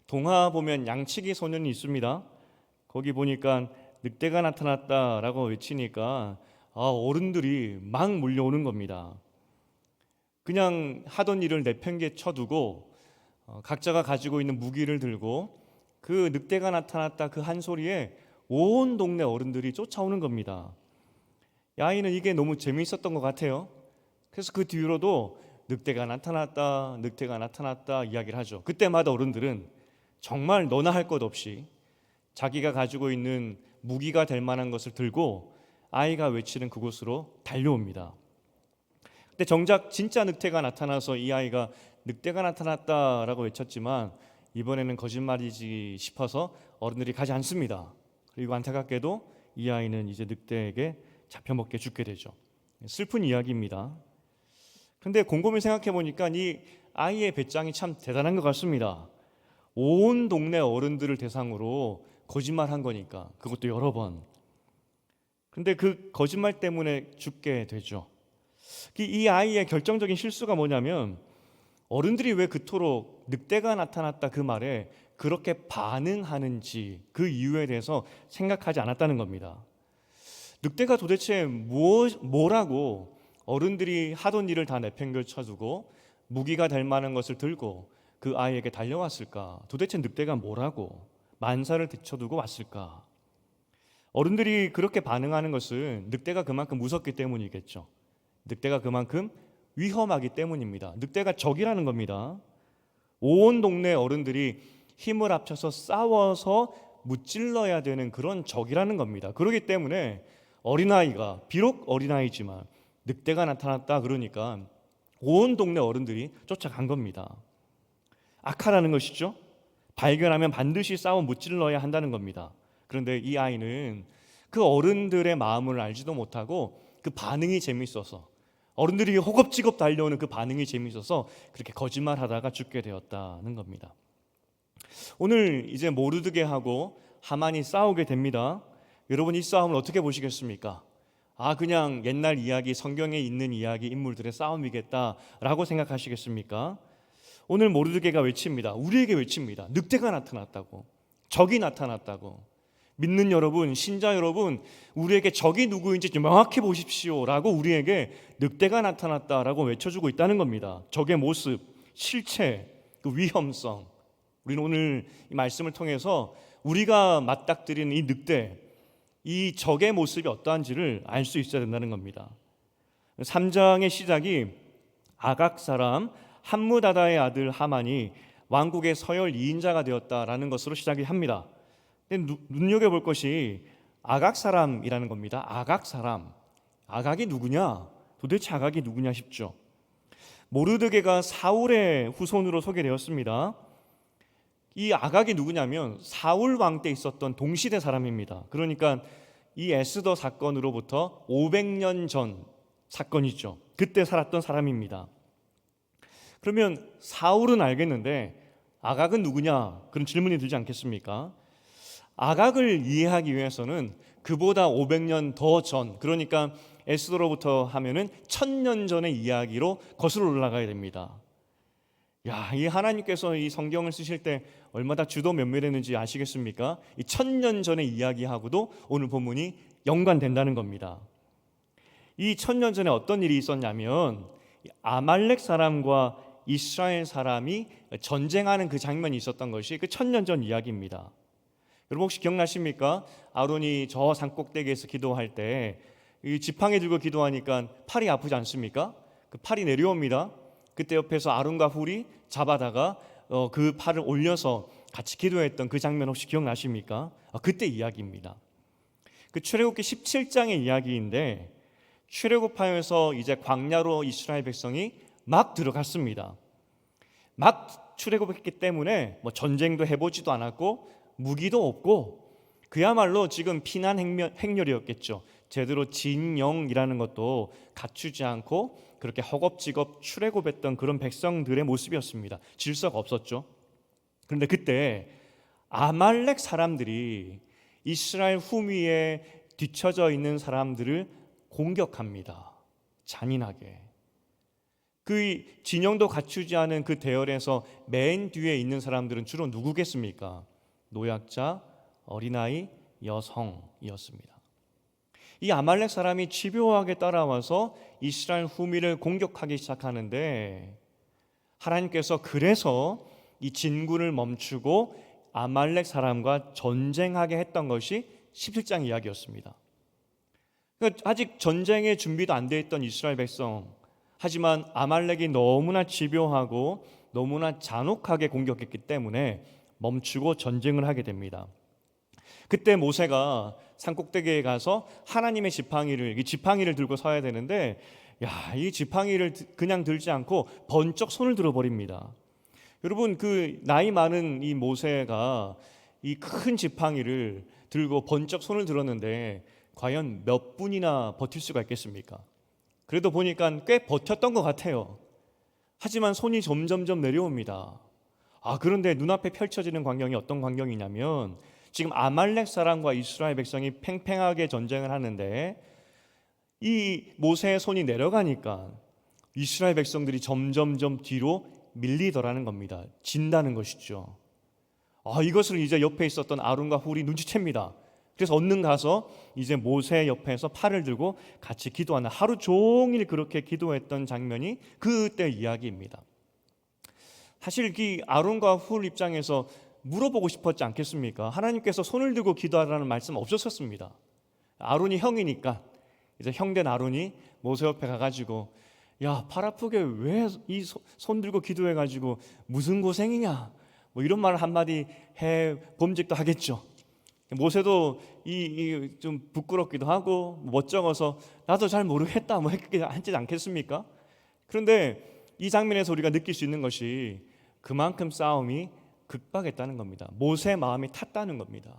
동화 보면 양치기 소년이 있습니다. 거기 보니까 늑대가 나타났다라고 외치니까 어른들이 막 몰려오는 겁니다. 그냥 하던 일을 내팽개쳐두고 각자가 가지고 있는 무기를 들고 그 늑대가 나타났다 그 한 소리에 온 동네 어른들이 쫓아오는 겁니다. 이 아이는 이게 너무 재미있었던 것 같아요. 그래서 그 뒤로도 늑대가 나타났다, 늑대가 나타났다 이야기를 하죠. 그때마다 어른들은 정말 너나 할 것 없이 자기가 가지고 있는 무기가 될 만한 것을 들고 아이가 외치는 그곳으로 달려옵니다. 근데 정작 진짜 늑대가 나타나서 이 아이가 늑대가 나타났다라고 외쳤지만 이번에는 거짓말이지 싶어서 어른들이 가지 않습니다. 그리고 안타깝게도 이 아이는 이제 늑대에게 잡혀먹게 죽게 되죠. 슬픈 이야기입니다. 그런데 곰곰이 생각해 보니까 이 아이의 배짱이 참 대단한 것 같습니다. 온 동네 어른들을 대상으로 거짓말한 거니까, 그것도 여러 번. 그런데 그 거짓말 때문에 죽게 되죠. 이 아이의 결정적인 실수가 뭐냐면 어른들이 왜 그토록 늑대가 나타났다 그 말에 그렇게 반응하는지 그 이유에 대해서 생각하지 않았다는 겁니다. 늑대가 도대체 뭐라고 어른들이 하던 일을 다 내팽개쳐두고 무기가 될 만한 것을 들고 그 아이에게 달려왔을까? 도대체 늑대가 뭐라고 만사를 뒤쳐두고 왔을까? 어른들이 그렇게 반응하는 것은 늑대가 그만큼 무섭기 때문이겠죠. 늑대가 그만큼 위험하기 때문입니다. 늑대가 적이라는 겁니다. 온 동네 어른들이 힘을 합쳐서 싸워서 무찔러야 되는 그런 적이라는 겁니다. 그렇기 때문에 어린아이가 비록 어린아이지만 늑대가 나타났다 그러니까 온 동네 어른들이 쫓아간 겁니다. 악하라는 것이죠. 발견하면 반드시 싸워 무찔러야 한다는 겁니다. 그런데 이 아이는 그 어른들의 마음을 알지도 못하고 그 반응이 재밌어서 어른들이 호겁지겁 달려오는 그 반응이 재밌어서 그렇게 거짓말하다가 죽게 되었다는 겁니다. 오늘 이제 모르드게하고 하만이 싸우게 됩니다. 여러분 이 싸움을 어떻게 보시겠습니까? 그냥 옛날 이야기, 성경에 있는 이야기 인물들의 싸움이겠다라고 생각하시겠습니까? 오늘 모르드게가 외칩니다. 우리에게 외칩니다. 늑대가 나타났다고, 적이 나타났다고. 믿는 여러분, 신자 여러분, 우리에게 적이 누구인지 명확히 보십시오 라고 우리에게 늑대가 나타났다라고 외쳐주고 있다는 겁니다. 적의 모습, 실체, 그 위험성. 우리는 오늘 이 말씀을 통해서 우리가 맞닥뜨리는 이 늑대, 이 적의 모습이 어떠한지를 알 수 있어야 된다는 겁니다. 3장의 시작이 아각 사람 함무다다의 아들 하만이 왕국의 서열 2인자가 되었다라는 것으로 시작이 합니다. 눈여겨볼 것이 아각 사람이라는 겁니다. 아각 사람, 아각이 누구냐? 도대체 아각이 누구냐 싶죠. 모르드게가 사울의 후손으로 소개되었습니다. 이 아각이 누구냐면 사울 왕 때 있었던 동시대 사람입니다. 그러니까 이 에스더 사건으로부터 500년 전 사건이죠. 그때 살았던 사람입니다. 그러면 사울은 알겠는데 아각은 누구냐? 그런 질문이 들지 않겠습니까? 아각을 이해하기 위해서는 그보다 500년 더 전, 그러니까 에스더로부터 하면은 1000년 전의 이야기로 거슬러 올라가야 됩니다. 이 하나님께서 이 성경을 쓰실 때 얼마나 주도 면밀했는지 아시겠습니까? 이 1000년 전의 이야기하고도 오늘 본문이 연관된다는 겁니다. 이 1000년 전에 어떤 일이 있었냐면 아말렉 사람과 이스라엘 사람이 전쟁하는 그 장면이 있었던 것이 그 1000년 전 이야기입니다. 여러분 혹시 기억나십니까? 아론이 저 산꼭대기에서 기도할 때 이 지팡이 들고 기도하니까 팔이 아프지 않습니까? 그 팔이 내려옵니다. 그때 옆에서 아론과 훌이 잡아다가 그 팔을 올려서 같이 기도했던 그 장면 혹시 기억나십니까? 그때 이야기입니다. 그 출애굽기 17장의 이야기인데 출애굽하여서 이제 광야로 이스라엘 백성이 막 들어갔습니다. 막 출애굽했기 때문에 전쟁도 해보지도 않았고 무기도 없고 그야말로 지금 피난 행렬이었겠죠. 제대로 진영이라는 것도 갖추지 않고 그렇게 허겁지겁 출애굽했던 그런 백성들의 모습이었습니다. 질서가 없었죠. 그런데 그때 아말렉 사람들이 이스라엘 후미에 뒤처져 있는 사람들을 공격합니다. 잔인하게. 그 진영도 갖추지 않은 그 대열에서 맨 뒤에 있는 사람들은 주로 누구겠습니까? 노약자, 어린아이, 여성이었습니다. 이 아말렉 사람이 집요하게 따라와서 이스라엘 후미를 공격하기 시작하는데, 하나님께서 그래서 이 진군을 멈추고 아말렉 사람과 전쟁하게 했던 것이 17장 이야기였습니다. 그러니까 아직 전쟁의 준비도 안 돼 있던 이스라엘 백성, 하지만 아말렉이 너무나 집요하고 너무나 잔혹하게 공격했기 때문에 멈추고 전쟁을 하게 됩니다. 그때 모세가 산꼭대기에 가서 하나님의 지팡이를 들고 서야 되는데, 이 지팡이를 그냥 들지 않고 번쩍 손을 들어버립니다. 여러분, 그 나이 많은 이 모세가 이 큰 지팡이를 들고 번쩍 손을 들었는데 과연 몇 분이나 버틸 수가 있겠습니까? 그래도 보니까 꽤 버텼던 것 같아요. 하지만 손이 점점점 내려옵니다. 그런데 눈앞에 펼쳐지는 광경이 어떤 광경이냐면, 지금 아말렉 사람과 이스라엘 백성이 팽팽하게 전쟁을 하는데 이 모세의 손이 내려가니까 이스라엘 백성들이 점점점 뒤로 밀리더라는 겁니다. 진다는 것이죠. 이것을 이제 옆에 있었던 아론과 훌이 눈치챕니다. 그래서 얼른 가서 이제 모세 옆에서 팔을 들고 같이 기도하는, 하루 종일 그렇게 기도했던 장면이 그때 이야기입니다. 사실 이 아론과 훌 입장에서 물어보고 싶었지 않겠습니까? 하나님께서 손을 들고 기도하라는 말씀 없었습니다. 아론이 형이니까 이제 형된 아론이 모세 옆에 가가지고, 팔 아프게 왜 이 손 들고 기도해가지고 무슨 고생이냐, 뭐 이런 말을 한마디 해 범직도 하겠죠. 모세도 좀 부끄럽기도 하고 멋쩍어서 나도 잘 모르겠다 뭐 했지 않겠습니까? 그런데 이 장면에서 우리가 느낄 수 있는 것이 그만큼 싸움이 극박했다는 겁니다. 모세의 마음이 탔다는 겁니다.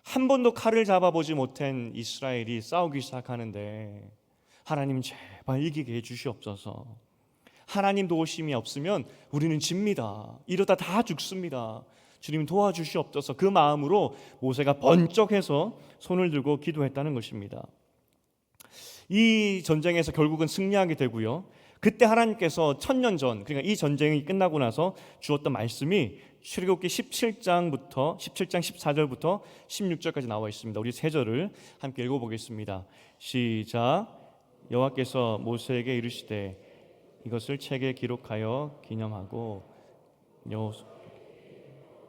한 번도 칼을 잡아보지 못한 이스라엘이 싸우기 시작하는데, 하나님 제발 이기게 해주시옵소서. 하나님 도우심이 없으면 우리는 집니다. 이러다 다 죽습니다. 주님 도와주시옵소서. 그 마음으로 모세가 번쩍해서 손을 들고 기도했다는 것입니다. 이 전쟁에서 결국은 승리하게 되고요. 그때 하나님께서 1000년 전, 그러니까 이 전쟁이 끝나고 나서 주었던 말씀이 출애굽기 17장 14절부터 16절까지 나와 있습니다. 우리 세 절을 함께 읽어보겠습니다. 시작. 여호와께서 모세에게 이르시되 이것을 책에 기록하여 기념하고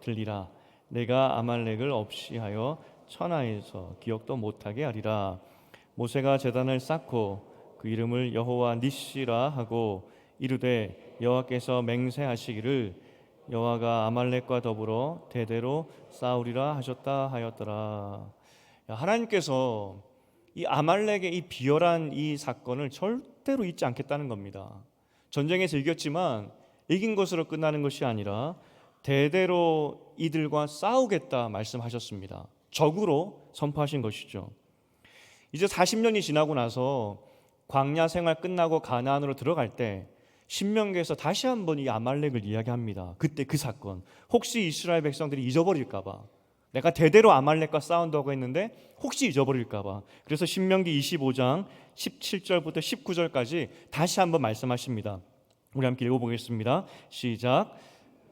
들리라. 내가 아말렉을 없이 하여 천하에서 기억도 못하게 하리라. 모세가 제단을 쌓고 그 이름을 여호와 니시라 하고 이르되 여호와께서 맹세하시기를 여호와가 아말렉과 더불어 대대로 싸우리라 하셨다 하였더라. 하나님께서 이 아말렉의 이 비열한 이 사건을 절대로 잊지 않겠다는 겁니다. 전쟁에서 이겼지만 이긴 것으로 끝나는 것이 아니라 대대로 이들과 싸우겠다 말씀하셨습니다. 적으로 선포하신 것이죠. 이제 40년이 지나고 나서 광야 생활 끝나고 가나안으로 들어갈 때 신명기에서 다시 한번 이 아말렉을 이야기합니다. 그때 그 사건, 혹시 이스라엘 백성들이 잊어버릴까 봐, 내가 대대로 아말렉과 싸운다고 했는데 혹시 잊어버릴까 봐, 그래서 신명기 25장 17절부터 19절까지 다시 한번 말씀하십니다. 우리 함께 읽어보겠습니다. 시작.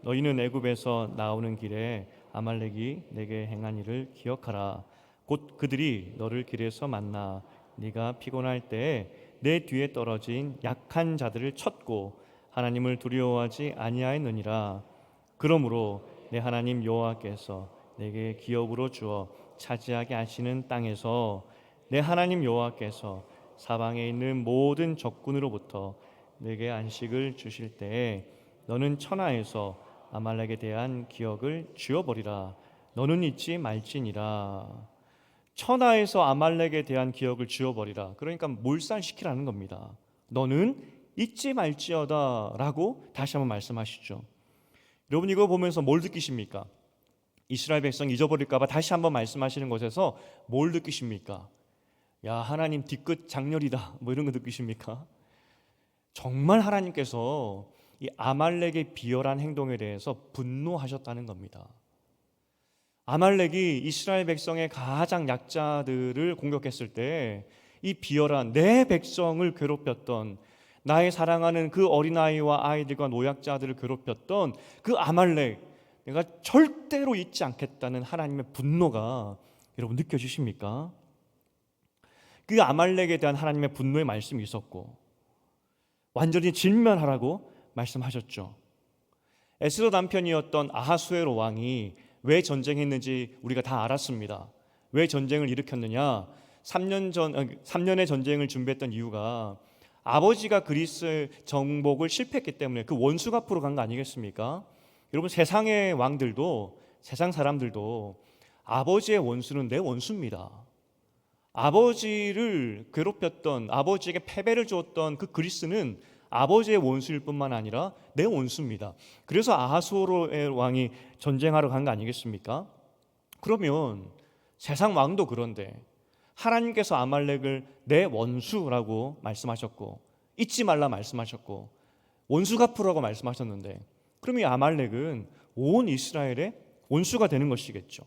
너희는 애굽에서 나오는 길에 아말렉이 내게 행한 일을 기억하라. 곧 그들이 너를 길에서 만나 네가 피곤할 때에 내 뒤에 떨어진 약한 자들을 쳤고 하나님을 두려워하지 아니하였느니라. 그러므로 내 하나님 여호와께서 내게 기업으로 주어 차지하게 하시는 땅에서 내 하나님 여호와께서 사방에 있는 모든 적군으로부터 내게 안식을 주실 때에 너는 천하에서 아말렉에 대한 기억을 지워버리라. 너는 잊지 말지니라. 천하에서 아말렉에 대한 기억을 지워버리라. 그러니까 몰살시키라는 겁니다. 너는 잊지 말지어다 라고 다시 한번 말씀하시죠. 여러분, 이거 보면서 뭘 느끼십니까? 이스라엘 백성 잊어버릴까 봐 다시 한번 말씀하시는 것에서 뭘 느끼십니까? 하나님 뒤끝 장렬이다 뭐 이런 거 느끼십니까? 정말 하나님께서 이 아말렉의 비열한 행동에 대해서 분노하셨다는 겁니다. 아말렉이 이스라엘 백성의 가장 약자들을 공격했을 때 이 비열한 내 백성을 괴롭혔던, 나의 사랑하는 그 어린아이와 아이들과 노약자들을 괴롭혔던 그 아말렉, 내가 절대로 잊지 않겠다는 하나님의 분노가 여러분 느껴지십니까? 그 아말렉에 대한 하나님의 분노의 말씀이 있었고 완전히 진멸하라고 말씀하셨죠. 에스더 남편이었던 아하수에로 왕이 왜 전쟁했는지 우리가 다 알았습니다. 왜 전쟁을 일으켰느냐? 3년의 전쟁을 준비했던 이유가 아버지가 그리스 정복을 실패했기 때문에 그 원수 갚으러 간 거 아니겠습니까? 여러분, 세상의 왕들도, 세상 사람들도 아버지의 원수는 내 원수입니다. 아버지를 괴롭혔던, 아버지에게 패배를 주었던 그 그리스는 아버지의 원수일 뿐만 아니라 내 원수입니다. 그래서 아하수에로 왕이 전쟁하러 간 거 아니겠습니까? 그러면 세상 왕도 그런데 하나님께서 아말렉을 내 원수라고 말씀하셨고 잊지 말라 말씀하셨고 원수 갚으라고 말씀하셨는데, 그럼 이 아말렉은 온 이스라엘의 원수가 되는 것이겠죠.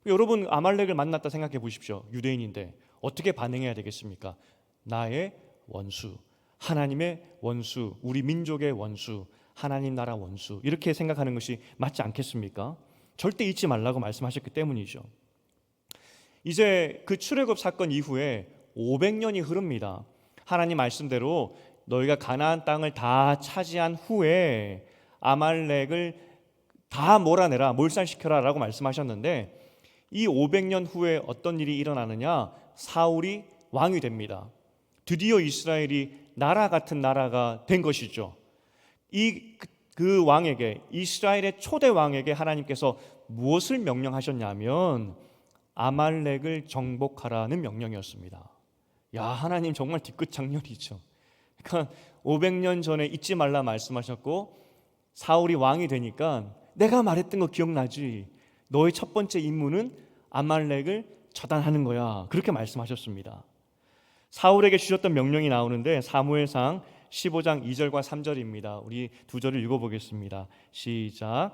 여러분, 아말렉을 만났다 생각해 보십시오. 유대인인데 어떻게 반응해야 되겠습니까? 나의 원수, 하나님의 원수, 우리 민족의 원수, 하나님 나라 원수, 이렇게 생각하는 것이 맞지 않겠습니까? 절대 잊지 말라고 말씀하셨기 때문이죠. 이제 그 출애굽 사건 이후에 500년이 흐릅니다. 하나님 말씀대로 너희가 가나안 땅을 다 차지한 후에 아말렉을 다 몰아내라, 몰살시켜라 라고 말씀하셨는데, 이 500년 후에 어떤 일이 일어나느냐? 사울이 왕이 됩니다. 드디어 이스라엘이 나라 같은 나라가 된 것이죠. 그 왕에게, 이스라엘의 초대 왕에게 하나님께서 무엇을 명령하셨냐면 아말렉을 정복하라는 명령이었습니다. 야, 하나님 정말 뒤끝 장렬이죠. 그러니까 500년 전에 잊지 말라 말씀하셨고 사울이 왕이 되니까 내가 말했던 거 기억나지? 너의 첫 번째 임무는 아말렉을 처단하는 거야, 그렇게 말씀하셨습니다. 사울에게 주셨던 명령이 나오는데 사무엘상 15장 2절과 3절입니다. 우리 두 절을 읽어보겠습니다. 시작.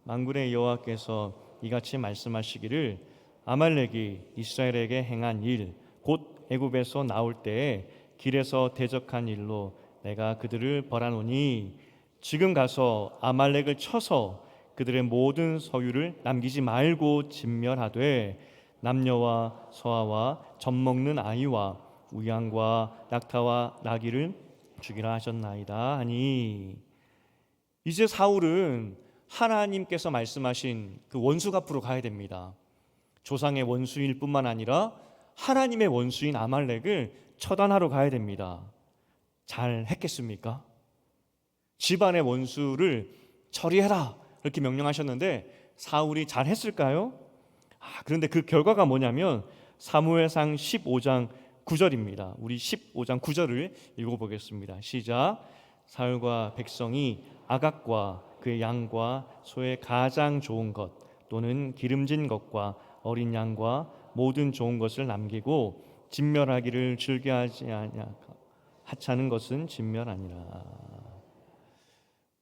만군의 여호와께서 이같이 말씀하시기를 아말렉이 이스라엘에게 행한 일, 곧 애굽에서 나올 때에 길에서 대적한 일로 내가 그들을 벌하노니 지금 가서 아말렉을 쳐서 그들의 모든 소유를 남기지 말고 진멸하되 남녀와 소아와 젖먹는 아이와 우양과 낙타와 나귀를 죽이라 하셨나이다 하니, 이제 사울은 하나님께서 말씀하신 그 원수 앞으로 가야 됩니다. 조상의 원수일 뿐만 아니라 하나님의 원수인 아말렉을 처단하러 가야 됩니다. 잘 했겠습니까? 집안의 원수를 처리해라 이렇게 명령하셨는데 사울이 잘 했을까요? 그런데 그 결과가 뭐냐면 사무엘상 15장 9절입니다. 우리 15장 9절을 읽어보겠습니다. 시작. 사울과 백성이 아각과 그의 양과 소의 가장 좋은 것 또는 기름진 것과 어린 양과 모든 좋은 것을 남기고 진멸하기를 즐겨하지 아니하 하찮은 것은 진멸하니라.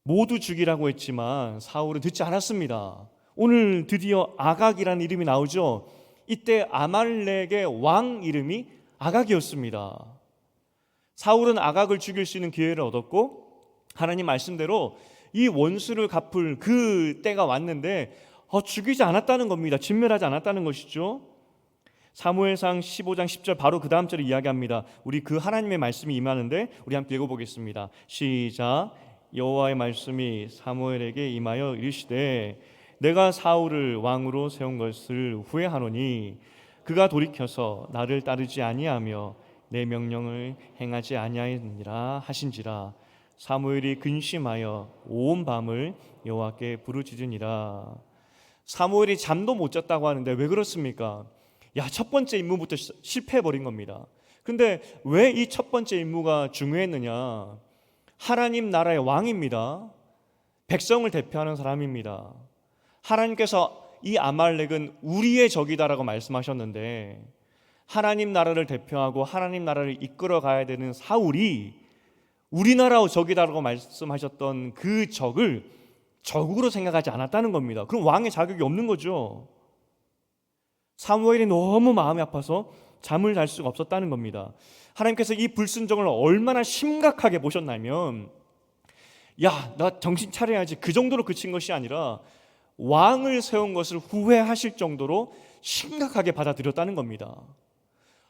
모두 죽이라고 했지만 사울은 듣지 않았습니다. 오늘 드디어 아각이라는 이름이 나오죠. 이때 아말렉의 왕 이름이 아각이었습니다. 사울은 아각을 죽일 수 있는 기회를 얻었고 하나님 말씀대로 이 원수를 갚을 그 때가 왔는데 죽이지 않았다는 겁니다. 진멸하지 않았다는 것이죠. 사무엘상 15장 10절 바로 그 다음 절을 이야기합니다. 우리 그 하나님의 말씀이 임하는데 우리 함께 읽어보겠습니다. 시작. 여호와의 말씀이 사무엘에게 임하여 이르시되 내가 사울을 왕으로 세운 것을 후회하노니 그가 돌이켜서 나를 따르지 아니하며 내 명령을 행하지 아니하였느니라 하신지라. 사무엘이 근심하여 온 밤을 여호와께 부르짖으니라. 사무엘이 잠도 못 잤다고 하는데 왜 그렇습니까? 첫 번째 임무부터 실패해버린 겁니다. 근데 왜 이 첫 번째 임무가 중요했느냐? 하나님 나라의 왕입니다. 백성을 대표하는 사람입니다. 하나님께서 이 아말렉은 우리의 적이다라고 말씀하셨는데 하나님 나라를 대표하고 하나님 나라를 이끌어 가야 되는 사울이 우리나라의 적이다라고 말씀하셨던 그 적을 적으로 생각하지 않았다는 겁니다. 그럼 왕의 자격이 없는 거죠. 사무엘이 너무 마음이 아파서 잠을 잘 수가 없었다는 겁니다. 하나님께서 이 불순종을 얼마나 심각하게 보셨냐면, 야, 나 정신 차려야지, 그 정도로 그친 것이 아니라 왕을 세운 것을 후회하실 정도로 심각하게 받아들였다는 겁니다.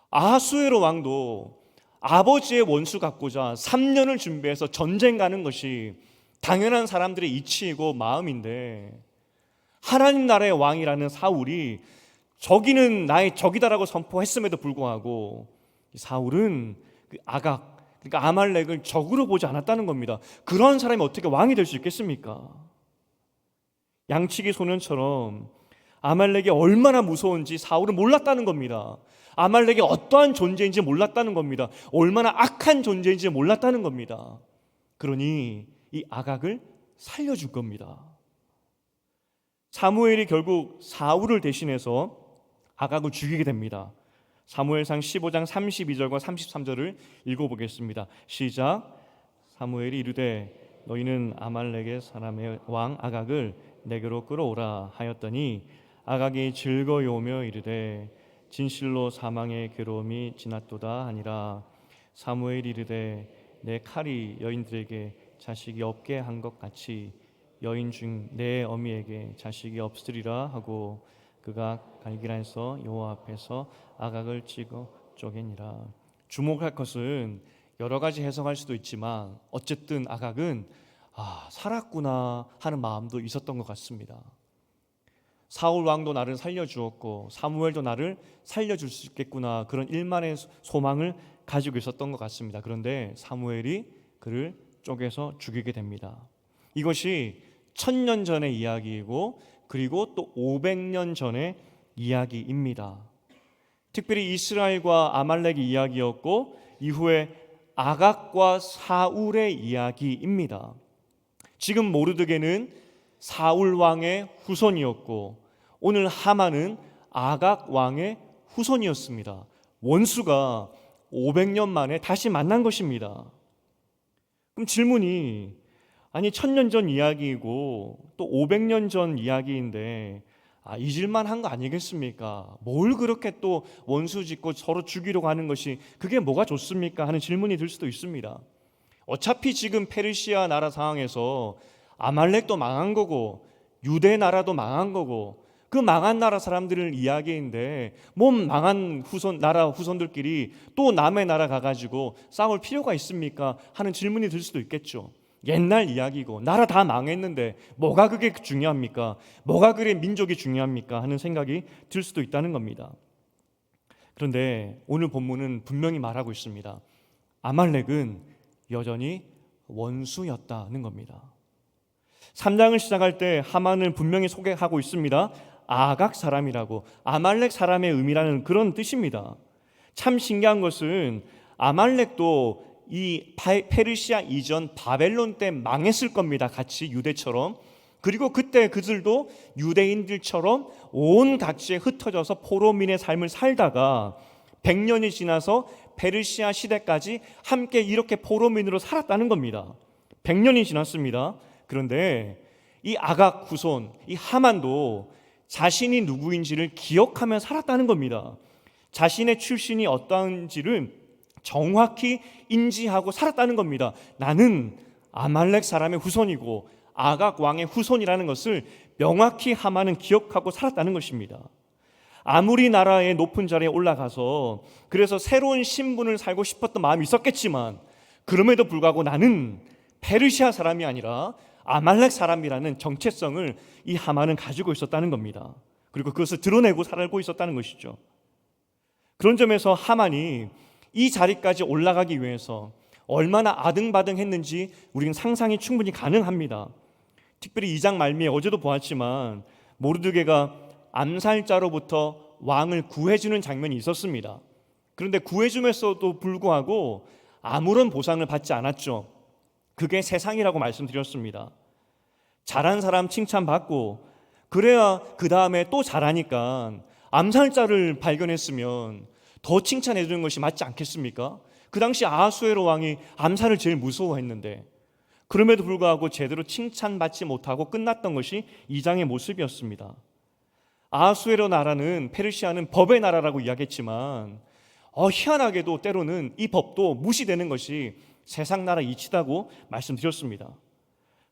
아하수에로 왕도 아버지의 원수 갚고자 3년을 준비해서 전쟁 가는 것이 당연한 사람들의 이치이고 마음인데, 하나님 나라의 왕이라는 사울이 저기는 나의 적이다라고 선포했음에도 불구하고 사울은 그 아각, 그러니까 아말렉을 적으로 보지 않았다는 겁니다. 그런 사람이 어떻게 왕이 될 수 있겠습니까? 양치기 소년처럼 아말렉이 얼마나 무서운지 사울은 몰랐다는 겁니다. 아말렉이 어떠한 존재인지 몰랐다는 겁니다. 얼마나 악한 존재인지 몰랐다는 겁니다. 그러니 이 아각을 살려줄 겁니다. 사무엘이 결국 사울을 대신해서 아각을 죽이게 됩니다. 사무엘상 15장 32절과 33절을 읽어보겠습니다. 시작. 사무엘이 이르되 너희는 아말렉의 사람의 왕 아각을 내게로 끌어오라 하였더니 아각이 즐거워하며 이르되 진실로 사망의 괴로움이 지났도다 하니라. 사무엘이 이르되 내 칼이 여인들에게 자식이 없게 한 것 같이 여인 중 내 어미에게 자식이 없으리라 하고 그가 갈기란에서 여호와 앞에서 아각을 찍어 쪼개니라. 주목할 것은 여러 가지 해석할 수도 있지만 어쨌든 아각은 살았구나 하는 마음도 있었던 것 같습니다. 사울 왕도 나를 살려주었고 사무엘도 나를 살려줄 수 있겠구나, 그런 일만의 소망을 가지고 있었던 것 같습니다. 그런데 사무엘이 그를 쪼개서 죽이게 됩니다. 이것이 1000년 전의 이야기이고 그리고 또 500년 전의 이야기입니다. 특별히 이스라엘과 아말렉의 이야기였고 이후에 아각과 사울의 이야기입니다. 지금 모르드게는 사울 왕의 후손이었고 오늘 하만은 아각 왕의 후손이었습니다. 원수가 500년 만에 다시 만난 것입니다. 그럼 질문이, 아니 1000년 전 이야기이고 또 500년 전 이야기인데 잊을만 한 거 아니겠습니까? 뭘 그렇게 또 원수 짓고 서로 죽이려고 하는 것이 그게 뭐가 좋습니까? 하는 질문이 들 수도 있습니다. 어차피 지금 페르시아 나라 상황에서 아말렉도 망한 거고 유대 나라도 망한 거고 그 망한 나라 사람들을 이야기인데 망한 나라 후손들끼리 또 남의 나라 가가지고 싸울 필요가 있습니까? 하는 질문이 들 수도 있겠죠. 옛날 이야기고 나라 다 망했는데 뭐가 그게 중요합니까? 뭐가 그래 민족이 중요합니까? 하는 생각이 들 수도 있다는 겁니다. 그런데 오늘 본문은 분명히 말하고 있습니다. 아말렉은 여전히 원수였다는 겁니다. 3장을 시작할 때 하만을 분명히 소개하고 있습니다. 아각 사람이라고, 아말렉 사람의 의미라는 그런 뜻입니다. 참 신기한 것은 아말렉도 이 페르시아 이전 바벨론 때 망했을 겁니다. 같이 유대처럼. 그리고 그때 그들도 유대인들처럼 온 각지에 흩어져서 포로민의 삶을 살다가 100년이 지나서 페르시아 시대까지 함께 이렇게 포로민으로 살았다는 겁니다. 100년이 지났습니다. 그런데 이 아각 후손, 이 하만도 자신이 누구인지를 기억하며 살았다는 겁니다. 자신의 출신이 어떠한지를 정확히 인지하고 살았다는 겁니다. 나는 아말렉 사람의 후손이고 아각 왕의 후손이라는 것을 명확히 하만은 기억하고 살았다는 것입니다. 아무리 나라의 높은 자리에 올라가서 그래서 새로운 신분을 살고 싶었던 마음이 있었겠지만 그럼에도 불구하고 나는 페르시아 사람이 아니라 아말렉 사람이라는 정체성을 이 하만은 가지고 있었다는 겁니다. 그리고 그것을 드러내고 살고 있었다는 것이죠. 그런 점에서 하만이 이 자리까지 올라가기 위해서 얼마나 아등바등했는지 우리는 상상이 충분히 가능합니다. 특별히 2장 말미에 어제도 보았지만 모르드게가 암살자로부터 왕을 구해주는 장면이 있었습니다. 그런데 구해줌에서도 불구하고 아무런 보상을 받지 않았죠. 그게 세상이라고 말씀드렸습니다. 잘한 사람 칭찬받고 그래야 그 다음에 또 잘하니까 암살자를 발견했으면 더 칭찬해 주는 것이 맞지 않겠습니까? 그 당시 아하수에로 왕이 암살을 제일 무서워했는데 그럼에도 불구하고 제대로 칭찬받지 못하고 끝났던 것이 2장의 모습이었습니다. 아하수에로 나라는, 페르시아는 법의 나라라고 이야기했지만 희한하게도 때로는 이 법도 무시되는 것이 세상 나라 이치다고 말씀드렸습니다.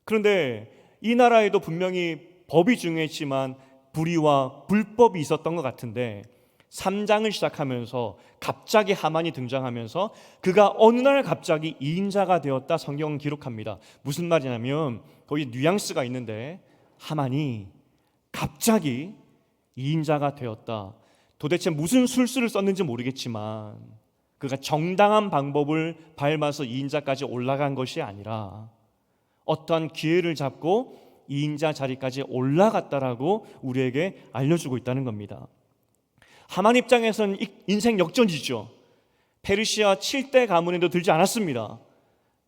그런데 이 나라에도 분명히 법이 중요했지만 불의와 불법이 있었던 것 같은데 3장을 시작하면서 갑자기 하만이 등장하면서 그가 어느 날 갑자기 이인자가 되었다 성경은 기록합니다. 무슨 말이냐면 거기 뉘앙스가 있는데 하만이 갑자기 이인자가 되었다. 도대체 무슨 술수를 썼는지 모르겠지만 그가 정당한 방법을 밟아서 이인자까지 올라간 것이 아니라 어떠한 기회를 잡고 이인자 자리까지 올라갔다라고 우리에게 알려주고 있다는 겁니다. 하만 입장에서는 인생 역전이죠. 페르시아 7대 가문에도 들지 않았습니다.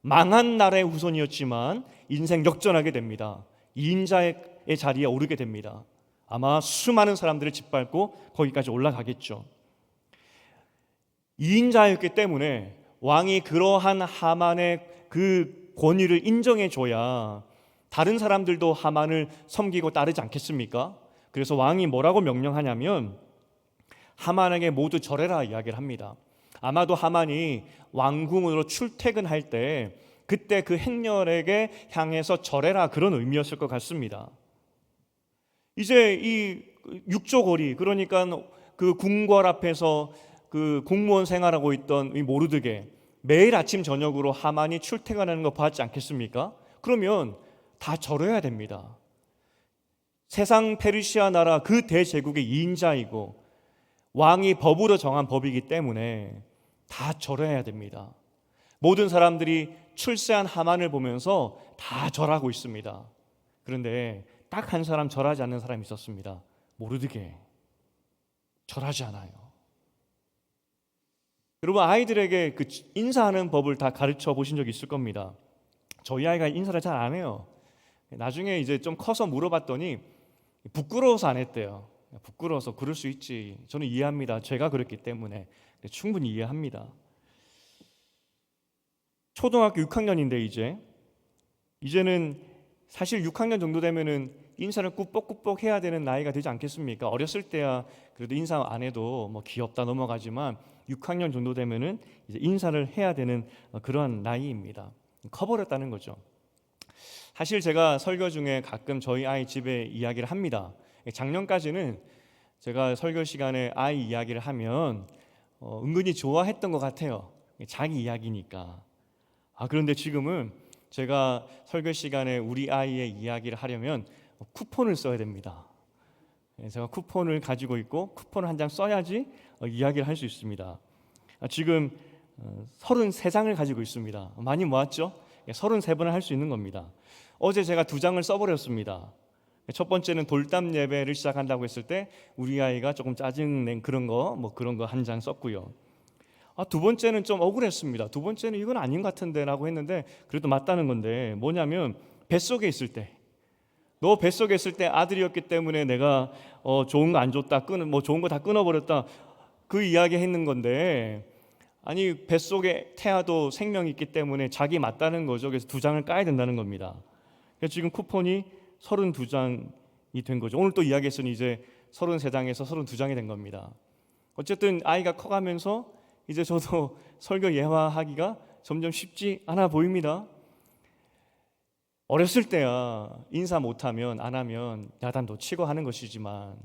망한 나라의 후손이었지만 인생 역전하게 됩니다. 이인자의 자리에 오르게 됩니다. 아마 수많은 사람들을 짓밟고 거기까지 올라가겠죠. 이인자였기 때문에 왕이 그러한 하만의 그 권위를 인정해줘야 다른 사람들도 하만을 섬기고 따르지 않겠습니까? 그래서 왕이 뭐라고 명령하냐면 하만에게 모두 절해라 이야기를 합니다. 아마도 하만이 왕궁으로 출퇴근할 때 그때 그 행렬에게 향해서 절해라 그런 의미였을 것 같습니다. 이제 이 육조 거리, 그러니까 그 궁궐 앞에서 그 공무원 생활하고 있던 이 모르드게 매일 아침 저녁으로 하만이 출퇴근하는 거 봤지 않겠습니까? 그러면 다 절해야 됩니다. 세상 페르시아 나라 그 대제국의 2인자이고 왕이 법으로 정한 법이기 때문에 다 절해야 됩니다. 모든 사람들이 출세한 하만을 보면서 다 절하고 있습니다. 그런데 딱 한 사람 절하지 않는 사람이 있었습니다. 모르드게. 절하지 않아요. 여러분, 아이들에게 그 인사하는 법을 다 가르쳐 보신 적 있을 겁니다. 저희 아이가 인사를 잘 안 해요. 나중에 이제 좀 커서 물어봤더니 부끄러워서 안 했대요. 부끄러워서 그럴 수 있지. 저는 이해합니다. 제가 그랬기 때문에 충분히 이해합니다. 초등학교 6학년인데 이제는 사실 6학년 정도 되면은 인사를 꾸벅꾸벅 해야 되는 나이가 되지 않겠습니까? 어렸을 때야 그래도 인사 안 해도 뭐 귀엽다 넘어가지만 6학년 정도 되면은 이제 인사를 해야 되는 그러한 나이입니다. 커버렸다는 거죠. 사실 제가 설교 중에 가끔 저희 아이 집에 이야기를 합니다. 작년까지는 제가 설교 시간에 아이 이야기를 하면 은근히 좋아했던 것 같아요. 자기 이야기니까. 그런데 지금은 제가 설교 시간에 우리 아이의 이야기를 하려면 쿠폰을 써야 됩니다. 제가 쿠폰을 가지고 있고 쿠폰을 한 장 써야지 이야기를 할 수 있습니다. 지금 33장을 가지고 있습니다. 많이 모았죠? 33번을 할 수 있는 겁니다. 어제 제가 2장을 써버렸습니다. 첫 번째는 돌담 예배를 시작한다고 했을 때 우리 아이가 조금 짜증낸 그런 거 한 장 썼고요. 두 번째는 좀 억울했습니다. 두 번째는 이건 아닌 것 같은데 라고 했는데 그래도 맞다는 건데 뭐냐면 뱃속에 있을 때 너 뱃속에 있을 때 아들이었기 때문에 내가 좋은 거 안 줬다 좋은 거 다 끊어버렸다 그 이야기 했는 건데 아니 뱃속에 태아도 생명이 있기 때문에 자기 맞다는 거죠. 그래서 2장을 까야 된다는 겁니다. 그래서 지금 쿠폰이 32장이 된 거죠. 오늘 또 이야기했으니 이제 33장에서 32장이 된 겁니다. 어쨌든 아이가 커가면서 이제 저도 설교 예화하기가 점점 쉽지 않아 보입니다. 어렸을 때야 인사 못하면 안 하면 야단도 치고 하는 것이지만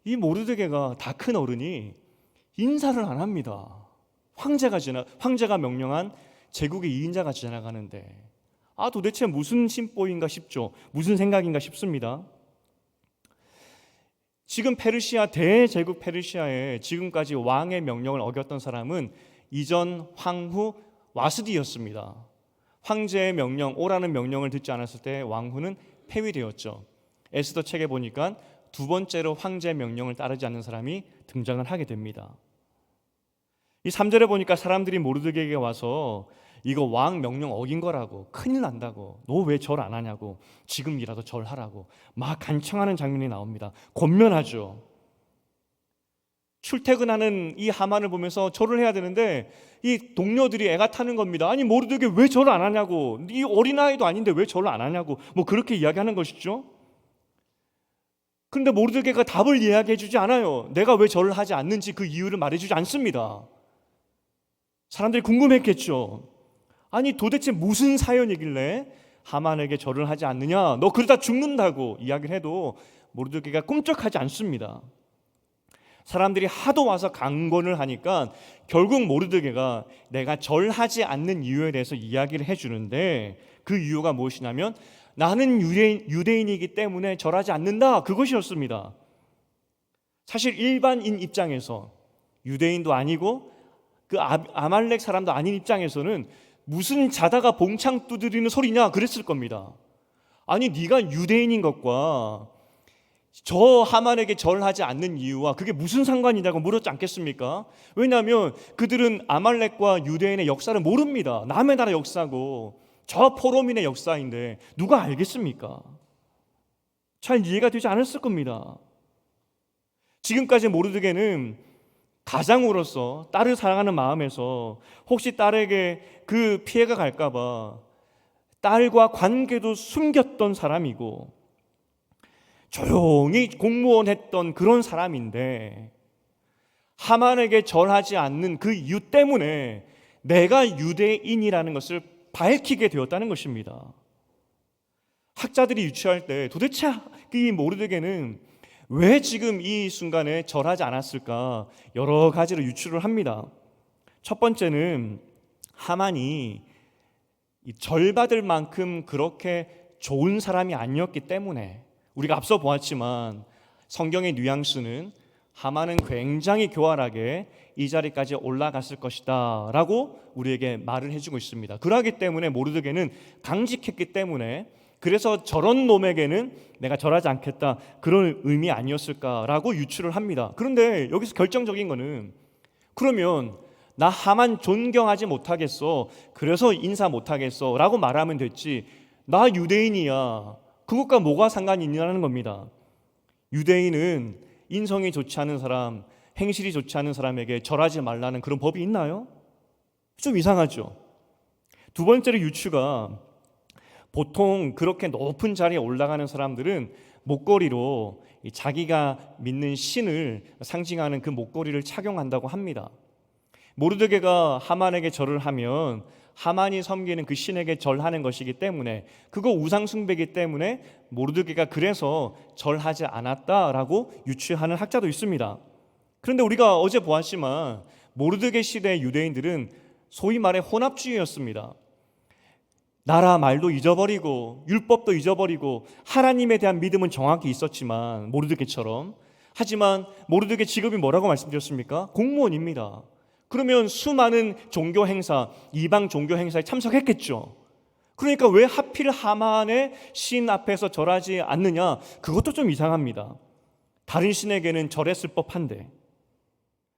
이 모르드게가 다 큰 어른이 인사를 안 합니다. 황제가 명령한 제국의 2인자가 지나가는데 도대체 무슨 심보인가 싶죠. 무슨 생각인가 싶습니다. 지금 페르시아 대제국 페르시아에 지금까지 왕의 명령을 어겼던 사람은 이전 황후 와스디였습니다. 황제의 명령, 오라는 명령을 듣지 않았을 때 왕후는 폐위되었죠. 에스더 책에 보니까 2번째로 황제의 명령을 따르지 않는 사람이 등장을 하게 됩니다. 이 3절에 보니까 사람들이 모르드게에게 와서 이거 왕 명령 어긴 거라고, 큰일 난다고, 너 왜 절 안 하냐고, 지금이라도 절하라고 막 간청하는 장면이 나옵니다. 권면하죠. 출퇴근하는 이 하만을 보면서 절을 해야 되는데 이 동료들이 애가 타는 겁니다. 아니 모르드게 왜 절을 안 하냐고, 이 어린아이도 아닌데 왜 절을 안 하냐고 그렇게 이야기하는 것이죠. 그런데 모르드게가 답을 이야기해 주지 않아요. 내가 왜 절을 하지 않는지 그 이유를 말해주지 않습니다. 사람들이 궁금했겠죠. 아니 도대체 무슨 사연이길래 하만에게 절을 하지 않느냐, 너 그러다 죽는다고 이야기를 해도 모르드게가 꿈쩍하지 않습니다. 사람들이 하도 와서 강권을 하니까 결국 모르드게가 내가 절하지 않는 이유에 대해서 이야기를 해주는데, 그 이유가 무엇이냐면 나는 유대인이기 때문에 절하지 않는다, 그것이었습니다. 사실 일반인 입장에서, 유대인도 아니고 그 아말렉 사람도 아닌 입장에서는 무슨 자다가 봉창 두드리는 소리냐 그랬을 겁니다. 아니 네가 유대인인 것과 저 하만에게 절하지 않는 이유와 그게 무슨 상관이냐고 물었지 않겠습니까? 왜냐하면 그들은 아말렉과 유대인의 역사를 모릅니다. 남의 나라 역사고 저 포로민의 역사인데 누가 알겠습니까? 잘 이해가 되지 않았을 겁니다. 지금까지 모르드게는 가장으로서 딸을 사랑하는 마음에서 혹시 딸에게 그 피해가 갈까봐 딸과 관계도 숨겼던 사람이고 조용히 공무원 했던 그런 사람인데, 하만에게 절하지 않는 그 이유 때문에 내가 유대인이라는 것을 밝히게 되었다는 것입니다. 학자들이 유추할 때 도대체 이 모르드게는 왜 지금 이 순간에 절하지 않았을까 여러 가지로 유추를 합니다. 첫 번째는 하만이 절받을 만큼 그렇게 좋은 사람이 아니었기 때문에, 우리가 앞서 보았지만 성경의 뉘앙스는 하만은 굉장히 교활하게 이 자리까지 올라갔을 것이다 라고 우리에게 말을 해주고 있습니다. 그러기 때문에 모르드게는 강직했기 때문에, 그래서 저런 놈에게는 내가 절하지 않겠다, 그런 의미 아니었을까라고 유추를 합니다. 그런데 여기서 결정적인 거는, 그러면 나 하만 존경하지 못하겠어, 그래서 인사 못하겠어 라고 말하면 됐지, 나 유대인이야, 그것과 뭐가 상관이 있냐는 겁니다. 유대인은 인성이 좋지 않은 사람, 행실이 좋지 않은 사람에게 절하지 말라는 그런 법이 있나요? 좀 이상하죠. 두 번째로 유추가, 보통 그렇게 높은 자리에 올라가는 사람들은 목걸이로 자기가 믿는 신을 상징하는 그 목걸이를 착용한다고 합니다. 모르드게가 하만에게 절을 하면 하만이 섬기는 그 신에게 절하는 것이기 때문에, 그거 우상 숭배이기 때문에 모르드게가 그래서 절하지 않았다라고 유추하는 학자도 있습니다. 그런데 우리가 어제 보았지만 모르드게 시대의 유대인들은 소위 말해 혼합주의였습니다. 나라 말도 잊어버리고 율법도 잊어버리고 하나님에 대한 믿음은 정확히 있었지만 모르드게처럼, 하지만 모르드게 직업이 뭐라고 말씀드렸습니까? 공무원입니다. 그러면 수많은 종교 행사, 이방 종교 행사에 참석했겠죠. 그러니까 왜 하필 하만의 신 앞에서 절하지 않느냐? 그것도 좀 이상합니다. 다른 신에게는 절했을 법한데.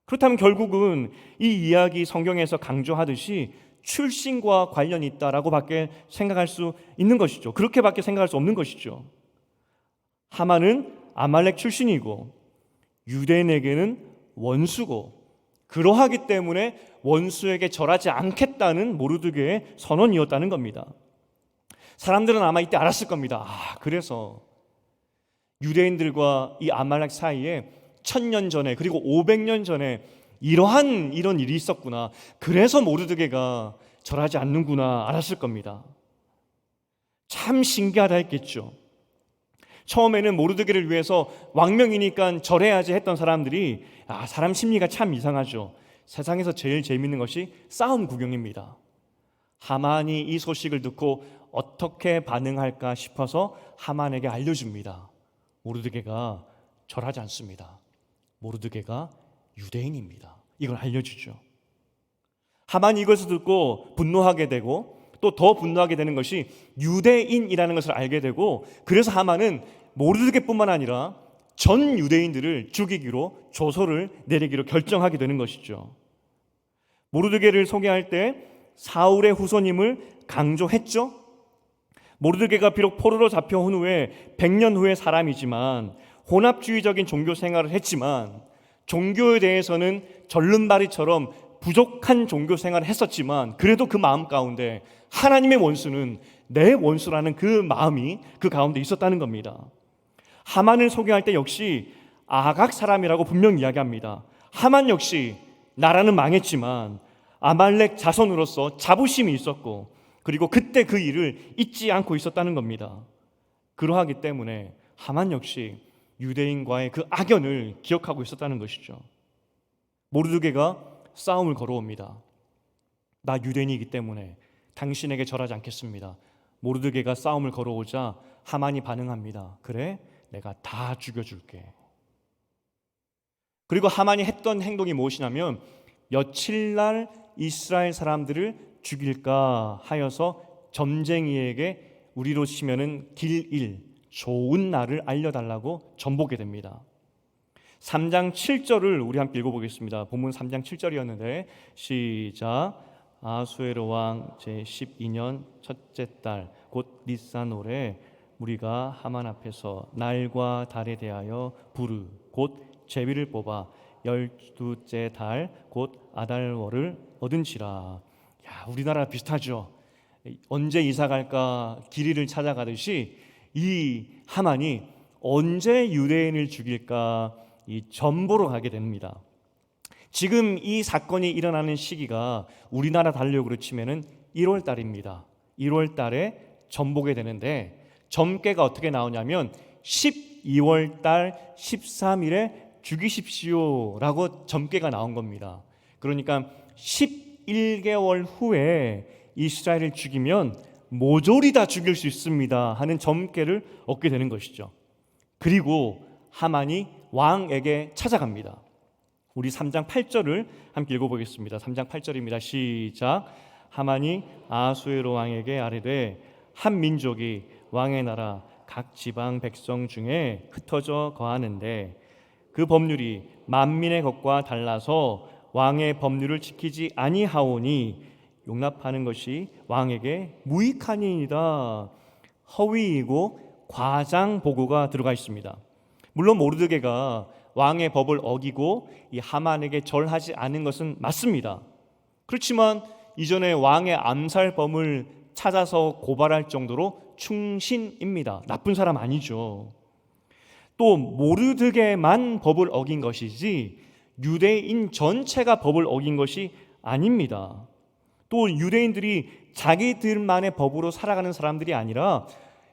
그렇다면 결국은 이 이야기 성경에서 강조하듯이 출신과 관련이 있다라고 밖에 생각할 수 있는 것이죠. 그렇게밖에 생각할 수 없는 것이죠. 하만은 아말렉 출신이고 유대인에게는 원수고, 그러하기 때문에 원수에게 절하지 않겠다는 모르드게의 선언이었다는 겁니다. 사람들은 아마 이때 알았을 겁니다. 그래서 유대인들과 이 아말렉 사이에 1000년 전에, 그리고 500년 전에 이런 일이 있었구나, 그래서 모르드게가 절하지 않는구나 알았을 겁니다. 참 신기하다 했겠죠. 처음에는 모르드게를 위해서 왕명이니까 절해야지 했던 사람들이, 사람 심리가 참 이상하죠. 세상에서 제일 재밌는 것이 싸움 구경입니다. 하만이 이 소식을 듣고 어떻게 반응할까 싶어서 하만에게 알려줍니다. 모르드게가 절하지 않습니다. 모르드게가 유대인입니다. 이걸 알려주죠. 하만이 이것을 듣고 분노하게 되고, 또 더 분노하게 되는 것이 유대인이라는 것을 알게 되고, 그래서 하만은 모르드게뿐만 아니라 전 유대인들을 죽이기로 조서를 내리기로 결정하게 되는 것이죠. 모르드게를 소개할 때 사울의 후손임을 강조했죠. 모르드게가 비록 포로로 잡혀온 후에 100년 후의 사람이지만, 혼합주의적인 종교 생활을 했지만, 종교에 대해서는 절름발이처럼 부족한 종교 생활을 했었지만, 그래도 그 마음 가운데 하나님의 원수는 내 원수라는 그 마음이 그 가운데 있었다는 겁니다. 하만을 소개할 때 역시 아각 사람이라고 분명 이야기합니다. 하만 역시 나라는 망했지만 아말렉 자손으로서 자부심이 있었고, 그리고 그때 그 일을 잊지 않고 있었다는 겁니다. 그러하기 때문에 하만 역시 유대인과의 그 악연을 기억하고 있었다는 것이죠. 모르드게가 싸움을 걸어옵니다. 나 유대인이기 때문에 당신에게 절하지 않겠습니다. 모르드게가 싸움을 걸어오자 하만이 반응합니다. 그래? 내가 다 죽여줄게. 그리고 하만이 했던 행동이 무엇이냐면 며칠날 이스라엘 사람들을 죽일까 하여서 점쟁이에게 우리로 치면은 길일, 좋은 날을 알려달라고 전보게 됩니다. 3장 7절을 우리 함께 읽어보겠습니다. 본문 3장 7절이었는데 시작. 아수에로 왕 제12년 첫째 달 곧 니산월에 무리가 하만 앞에서 날과 달에 대하여 부르 곧 제비를 뽑아 12째 달 곧 아달월을 얻은지라. 야, 우리나라 비슷하죠. 언제 이사 갈까 길이를 찾아가듯이 이 하만이 언제 유대인을 죽일까 이 전보로 가게 됩니다. 지금 이 사건이 일어나는 시기가 우리나라 달력으로 치면은 1월 달입니다. 1월 달에 전보게 되는데 점괘가 어떻게 나오냐면 12월 달 13일에 죽이십시오라고 점괘가 나온 겁니다. 그러니까 11개월 후에 이스라엘을 죽이면 모조리 다 죽일 수 있습니다 하는 점괘를 얻게 되는 것이죠. 그리고 하만이 왕에게 찾아갑니다. 우리 3장 8절을 함께 읽어보겠습니다. 3장 8절입니다. 시작. 하만이 아수에로 왕에게 아뢰되 한 민족이 왕의 나라 각 지방 백성 중에 흩어져 거하는데 그 법률이 만민의 것과 달라서 왕의 법률을 지키지 아니하오니 용납하는 것이 왕에게 무익하니이다. 허위이고 과장 보고가 들어가 있습니다. 물론 모르드게가 왕의 법을 어기고 이 하만에게 절하지 않은 것은 맞습니다. 그렇지만 이전에 왕의 암살범을 찾아서 고발할 정도로 충신입니다. 나쁜 사람 아니죠. 또 모르드게만 법을 어긴 것이지 유대인 전체가 법을 어긴 것이 아닙니다. 또 유대인들이 자기들만의 법으로 살아가는 사람들이 아니라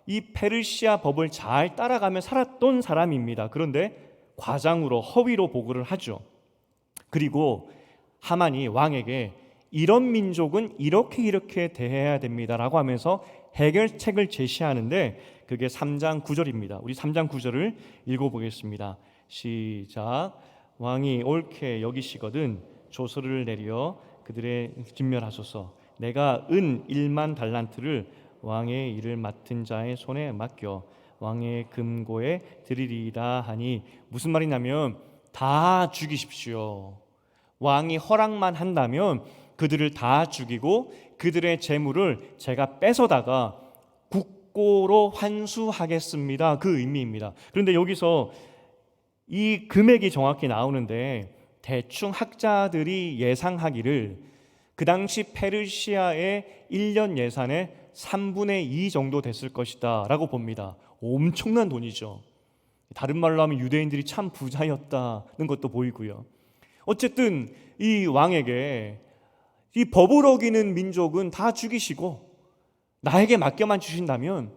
이 페르시아 법을 잘 따라가며 살았던 사람입니다. 그런데 과장으로 허위로 보고를 하죠. 그리고 하만이 왕에게 이런 민족은 이렇게 대해야 됩니다라고 하면서 해결책을 제시하는데 그게 3장 9절입니다. 우리 3장 9절을 읽어보겠습니다. 시작. 왕이 옳게 여기시거든 조서를 내려 그들의 진멸하소서. 내가 은 1만 달란트를 왕의 일을 맡은 자의 손에 맡겨 왕의 금고에 드리리이다 하니 무슨 말이냐면 다 죽이십시오. 왕이 허락만 한다면 그들을 다 죽이고 그들의 재물을 제가 뺏어다가 국고로 환수하겠습니다. 그 의미입니다. 그런데 여기서 이 금액이 정확히 나오는데 대충 학자들이 예상하기를 그 당시 페르시아의 1년 예산의 3분의 2 정도 됐을 것이다 라고 봅니다. 엄청난 돈이죠. 다른 말로 하면 유대인들이 참 부자였다는 것도 보이고요. 어쨌든 이 왕에게 이 법을 어기는 민족은 다 죽이시고 나에게 맡겨만 주신다면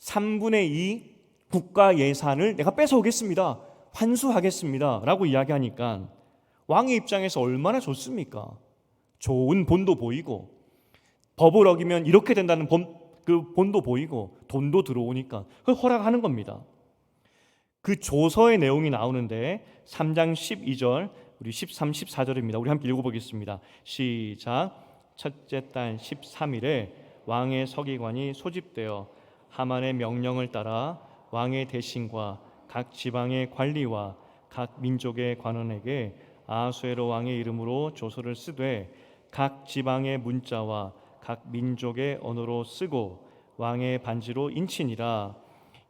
3분의 2 국가 예산을 내가 뺏어오겠습니다. 환수하겠습니다 라고 이야기하니까 왕의 입장에서 얼마나 좋습니까? 좋은 본도 보이고 법을 어기면 이렇게 된다는 그 본도 보이고 돈도 들어오니까 그걸 허락하는 겁니다. 그 조서의 내용이 나오는데 3장 12절 우리 13, 14절입니다. 우리 함께 읽어보겠습니다. 시작. 첫째 달 13일에 왕의 서기관이 소집되어 하만의 명령을 따라 왕의 대신과 각 지방의 관리와 각 민족의 관원에게 아수에로 왕의 이름으로 조서를 쓰되 각 지방의 문자와 각 민족의 언어로 쓰고 왕의 반지로 인치니라.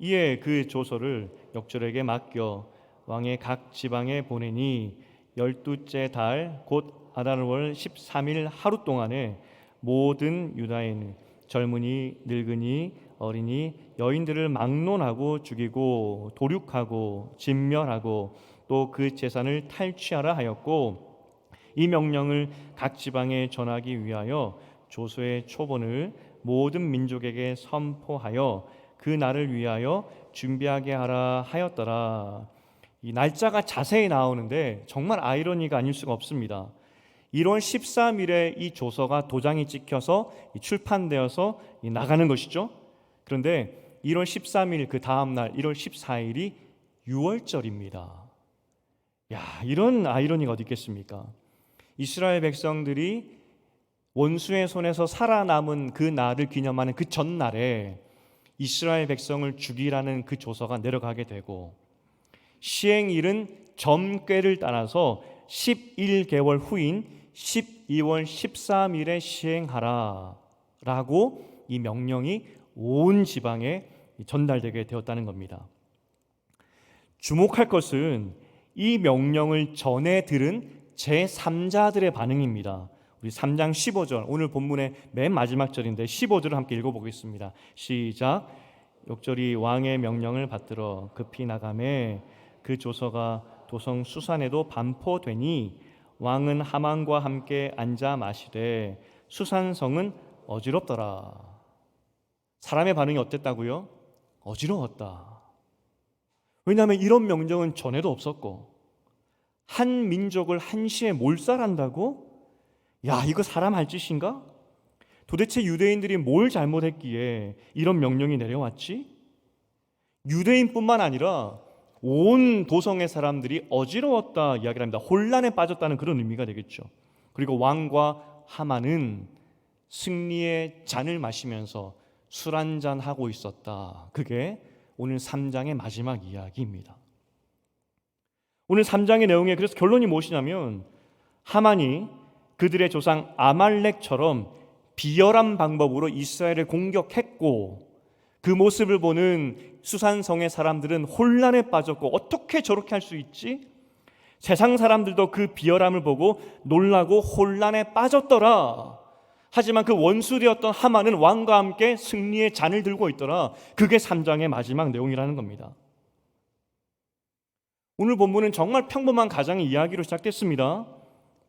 이에 그 조서를 역절에게 맡겨 왕의 각 지방에 보내니 12째 달 곧 아달월 13일 하루 동안에 모든 유다인은 젊은이 늙은이 어린이 여인들을 막론하고 죽이고 도륙하고 진멸하고 또 그 재산을 탈취하라 하였고, 이 명령을 각 지방에 전하기 위하여 조서의 초본을 모든 민족에게 선포하여 그 날을 위하여 준비하게 하라 하였더라. 이 날짜가 자세히 나오는데 정말 아이러니가 아닐 수가 없습니다. 1월 13일에 이 조서가 도장이 찍혀서 출판되어서 나가는 것이죠. 그런데 1월 13일 그 다음 날 1월 14일이 유월절입니다. 야, 이런 아이러니가 어디 있겠습니까? 이스라엘 백성들이 원수의 손에서 살아남은 그 날을 기념하는 그 전날에 이스라엘 백성을 죽이라는 그 조서가 내려가게 되고, 시행일은 점괘를 따라서 11개월 후인 12월 13일에 시행하라 라고 이 명령이 온 지방에 전달되게 되었다는 겁니다. 주목할 것은 이 명령을 전해 들은 제3자들의 반응입니다. 우리 3장 15절, 오늘 본문의 맨 마지막 절인데 15절을 함께 읽어보겠습니다. 시작. 역절이 왕의 명령을 받들어 급히 나가매 그 조서가 도성 수산에도 반포되니 왕은 하만과 함께 앉아 마시되 수산성은 어지럽더라. 사람의 반응이 어땠다고요? 어지러웠다. 왜냐하면 이런 명령은 전에도 없었고, 한 민족을 한시에 몰살한다고? 야, 이거 사람 할 짓인가? 도대체 유대인들이 뭘 잘못했기에 이런 명령이 내려왔지? 유대인뿐만 아니라 온 도성의 사람들이 어지러웠다 이야기를 합니다. 혼란에 빠졌다는 그런 의미가 되겠죠. 그리고 왕과 하만은 승리의 잔을 마시면서 술 한잔 하고 있었다. 그게 오늘 3장의 마지막 이야기입니다. 오늘 3장의 내용에 그래서 결론이 무엇이냐면, 하만이 그들의 조상 아말렉처럼 비열한 방법으로 이스라엘을 공격했고, 그 모습을 보는 수산성의 사람들은 혼란에 빠졌고, 어떻게 저렇게 할 수 있지? 세상 사람들도 그 비열함을 보고 놀라고 혼란에 빠졌더라. 하지만 그 원수되었던 하만은 왕과 함께 승리의 잔을 들고 있더라. 그게 3장의 마지막 내용이라는 겁니다. 오늘 본문은 정말 평범한 가정의 이야기로 시작됐습니다.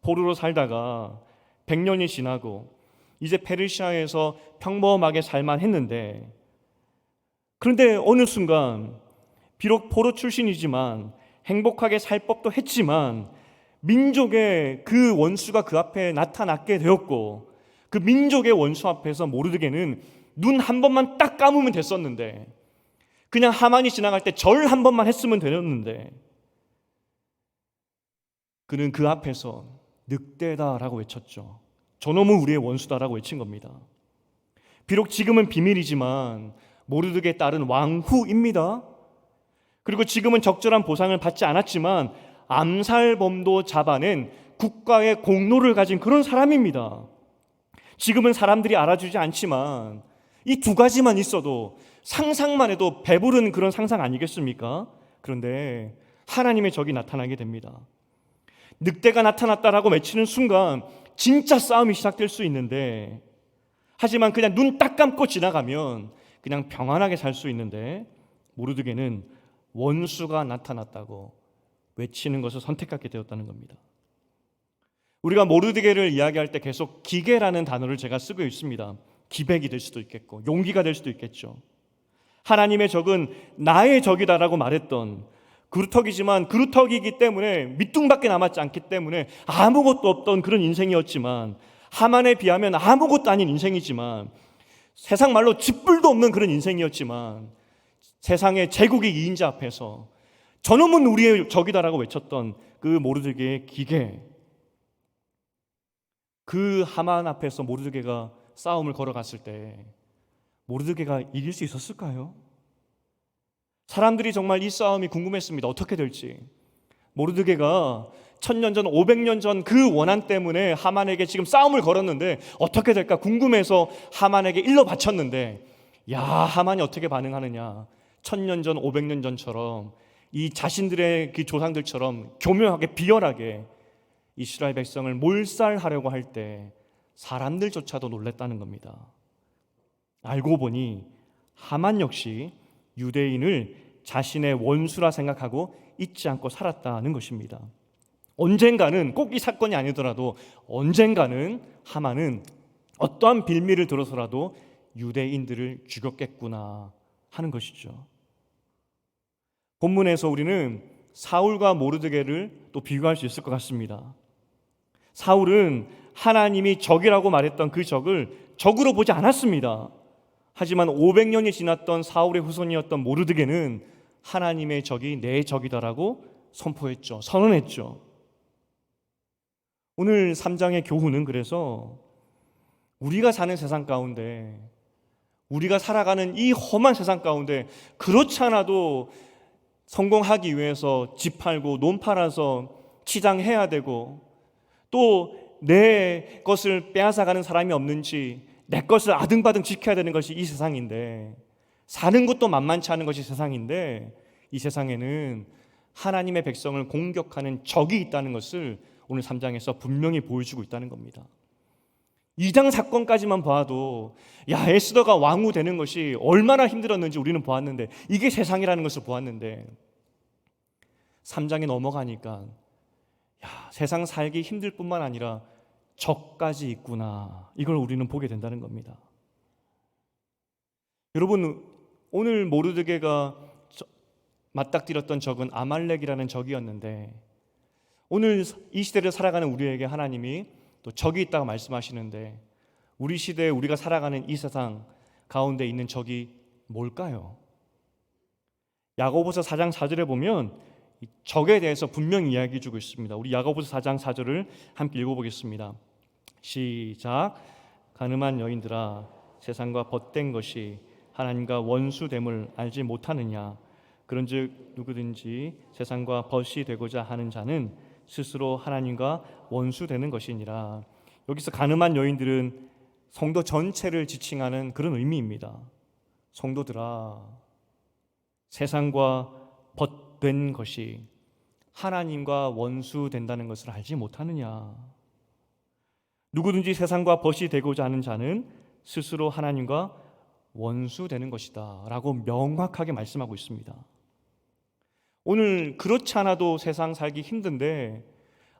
포로로 살다가 100년이 지나고 이제 페르시아에서 평범하게 살만 했는데, 그런데 어느 순간 비록 포로 출신이지만 행복하게 살 법도 했지만 민족의 그 원수가 그 앞에 나타나게 되었고, 그 민족의 원수 앞에서 모르드게는 눈 한 번만 딱 감으면 됐었는데, 그냥 하만이 지나갈 때 절 한 번만 했으면 되었는데, 그는 그 앞에서 늑대다라고 외쳤죠. 저놈은 우리의 원수다라고 외친 겁니다. 비록 지금은 비밀이지만 모르드게의 딸은 왕후입니다. 그리고 지금은 적절한 보상을 받지 않았지만 암살범도 잡아낸 국가의 공로를 가진 그런 사람입니다. 지금은 사람들이 알아주지 않지만 이 두 가지만 있어도 상상만 해도 배부른 그런 상상 아니겠습니까? 그런데 하나님의 적이 나타나게 됩니다. 늑대가 나타났다라고 외치는 순간 진짜 싸움이 시작될 수 있는데, 하지만 그냥 눈 딱 감고 지나가면 그냥 평안하게 살 수 있는데, 모르드게는 원수가 나타났다고 외치는 것을 선택하게 되었다는 겁니다. 우리가 모르드게를 이야기할 때 계속 기계라는 단어를 제가 쓰고 있습니다. 기백이 될 수도 있겠고 용기가 될 수도 있겠죠. 하나님의 적은 나의 적이다라고 말했던 그루터기지만, 그루터기이기 때문에 밑둥밖에 남았지 않기 때문에 아무것도 없던 그런 인생이었지만, 하만에 비하면 아무것도 아닌 인생이지만, 세상 말로 쥐뿔도 없는 그런 인생이었지만, 세상의 제국의 이인자 앞에서 저놈은 우리의 적이다라고 외쳤던 그 모르드게의 기계, 그 하만 앞에서 모르드게가 싸움을 걸어갔을 때 모르드게가 이길 수 있었을까요? 사람들이 정말 이 싸움이 궁금했습니다. 어떻게 될지. 모르드게가 1000년 전, 500년 전 그 원한 때문에 하만에게 지금 싸움을 걸었는데 어떻게 될까 궁금해서 하만에게 일러 바쳤는데, 야, 하만이 어떻게 반응하느냐. 1000년 전, 500년 전처럼 이 자신들의 그 조상들처럼 교묘하게 비열하게 이스라엘 백성을 몰살하려고 할 때 사람들조차도 놀랬다는 겁니다. 알고 보니 하만 역시 유대인을 자신의 원수라 생각하고 잊지 않고 살았다는 것입니다. 언젠가는, 꼭 이 사건이 아니더라도 언젠가는 하만은 어떠한 빌미를 들어서라도 유대인들을 죽였겠구나 하는 것이죠. 본문에서 우리는 사울과 모르드게를 또 비교할 수 있을 것 같습니다. 사울은 하나님이 적이라고 말했던 그 적을 적으로 보지 않았습니다. 하지만 500년이 지났던 사울의 후손이었던 모르드게는 하나님의 적이 내 적이다라고 선포했죠. 선언했죠. 오늘 3장의 교훈은 그래서 우리가 사는 세상 가운데, 우리가 살아가는 이 험한 세상 가운데 그렇지 않아도 성공하기 위해서 집 팔고 논 팔아서 치장해야 되고, 또 내 것을 빼앗아가는 사람이 없는지 내 것을 아등바등 지켜야 되는 것이 이 세상인데, 사는 것도 만만치 않은 것이 세상인데, 이 세상에는 하나님의 백성을 공격하는 적이 있다는 것을 오늘 3장에서 분명히 보여주고 있다는 겁니다. 2장 사건까지만 봐도 에스더가 왕후 되는 것이 얼마나 힘들었는지 우리는 보았는데, 이게 세상이라는 것을 보았는데, 3장에 넘어가니까 세상 살기 힘들 뿐만 아니라 적까지 있구나, 이걸 우리는 보게 된다는 겁니다. 여러분, 오늘 모르드게가 맞닥뜨렸던 적은 아말렉이라는 적이었는데, 오늘 이 시대를 살아가는 우리에게 하나님이 또 적이 있다고 말씀하시는데, 우리 시대에 우리가 살아가는 이 세상 가운데 있는 적이 뭘까요? 야고보서 4장 4절에 보면 적에 대해서 분명히 이야기해 주고 있습니다. 우리 야고보서 4장 4절을 함께 읽어보겠습니다. 시작. 가늠한 여인들아, 세상과 벗된 것이 하나님과 원수됨을 알지 못하느냐? 그런즉 누구든지 세상과 벗이 되고자 하는 자는 스스로 하나님과 원수되는 것이니라. 여기서 가늠한 여인들은 성도 전체를 지칭하는 그런 의미입니다. 성도들아, 세상과 벗된 것이 하나님과 원수된다는 것을 알지 못하느냐? 누구든지 세상과 벗이 되고자 하는 자는 스스로 하나님과 원수되는 것이다 라고 명확하게 말씀하고 있습니다. 오늘 그렇지 않아도 세상 살기 힘든데,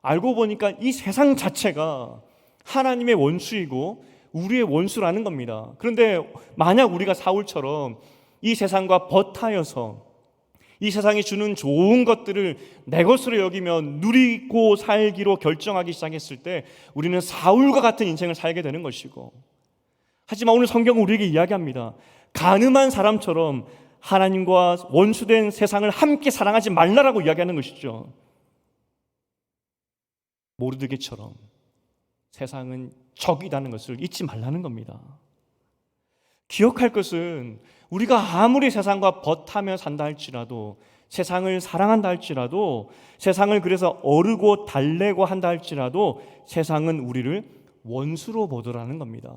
알고 보니까 이 세상 자체가 하나님의 원수이고 우리의 원수라는 겁니다. 그런데 만약 우리가 사울처럼 이 세상과 벗하여서 이 세상이 주는 좋은 것들을 내 것으로 여기며 누리고 살기로 결정하기 시작했을 때 우리는 사울과 같은 인생을 살게 되는 것이고, 하지만 오늘 성경은 우리에게 이야기합니다. 가늠한 사람처럼 하나님과 원수된 세상을 함께 사랑하지 말라라고 이야기하는 것이죠. 모르드게처럼 세상은 적이라는 것을 잊지 말라는 겁니다. 기억할 것은 우리가 아무리 세상과 벗하며 산다 할지라도, 세상을 사랑한다 할지라도, 세상을 그래서 어르고 달래고 한다 할지라도 세상은 우리를 원수로 보더라는 겁니다.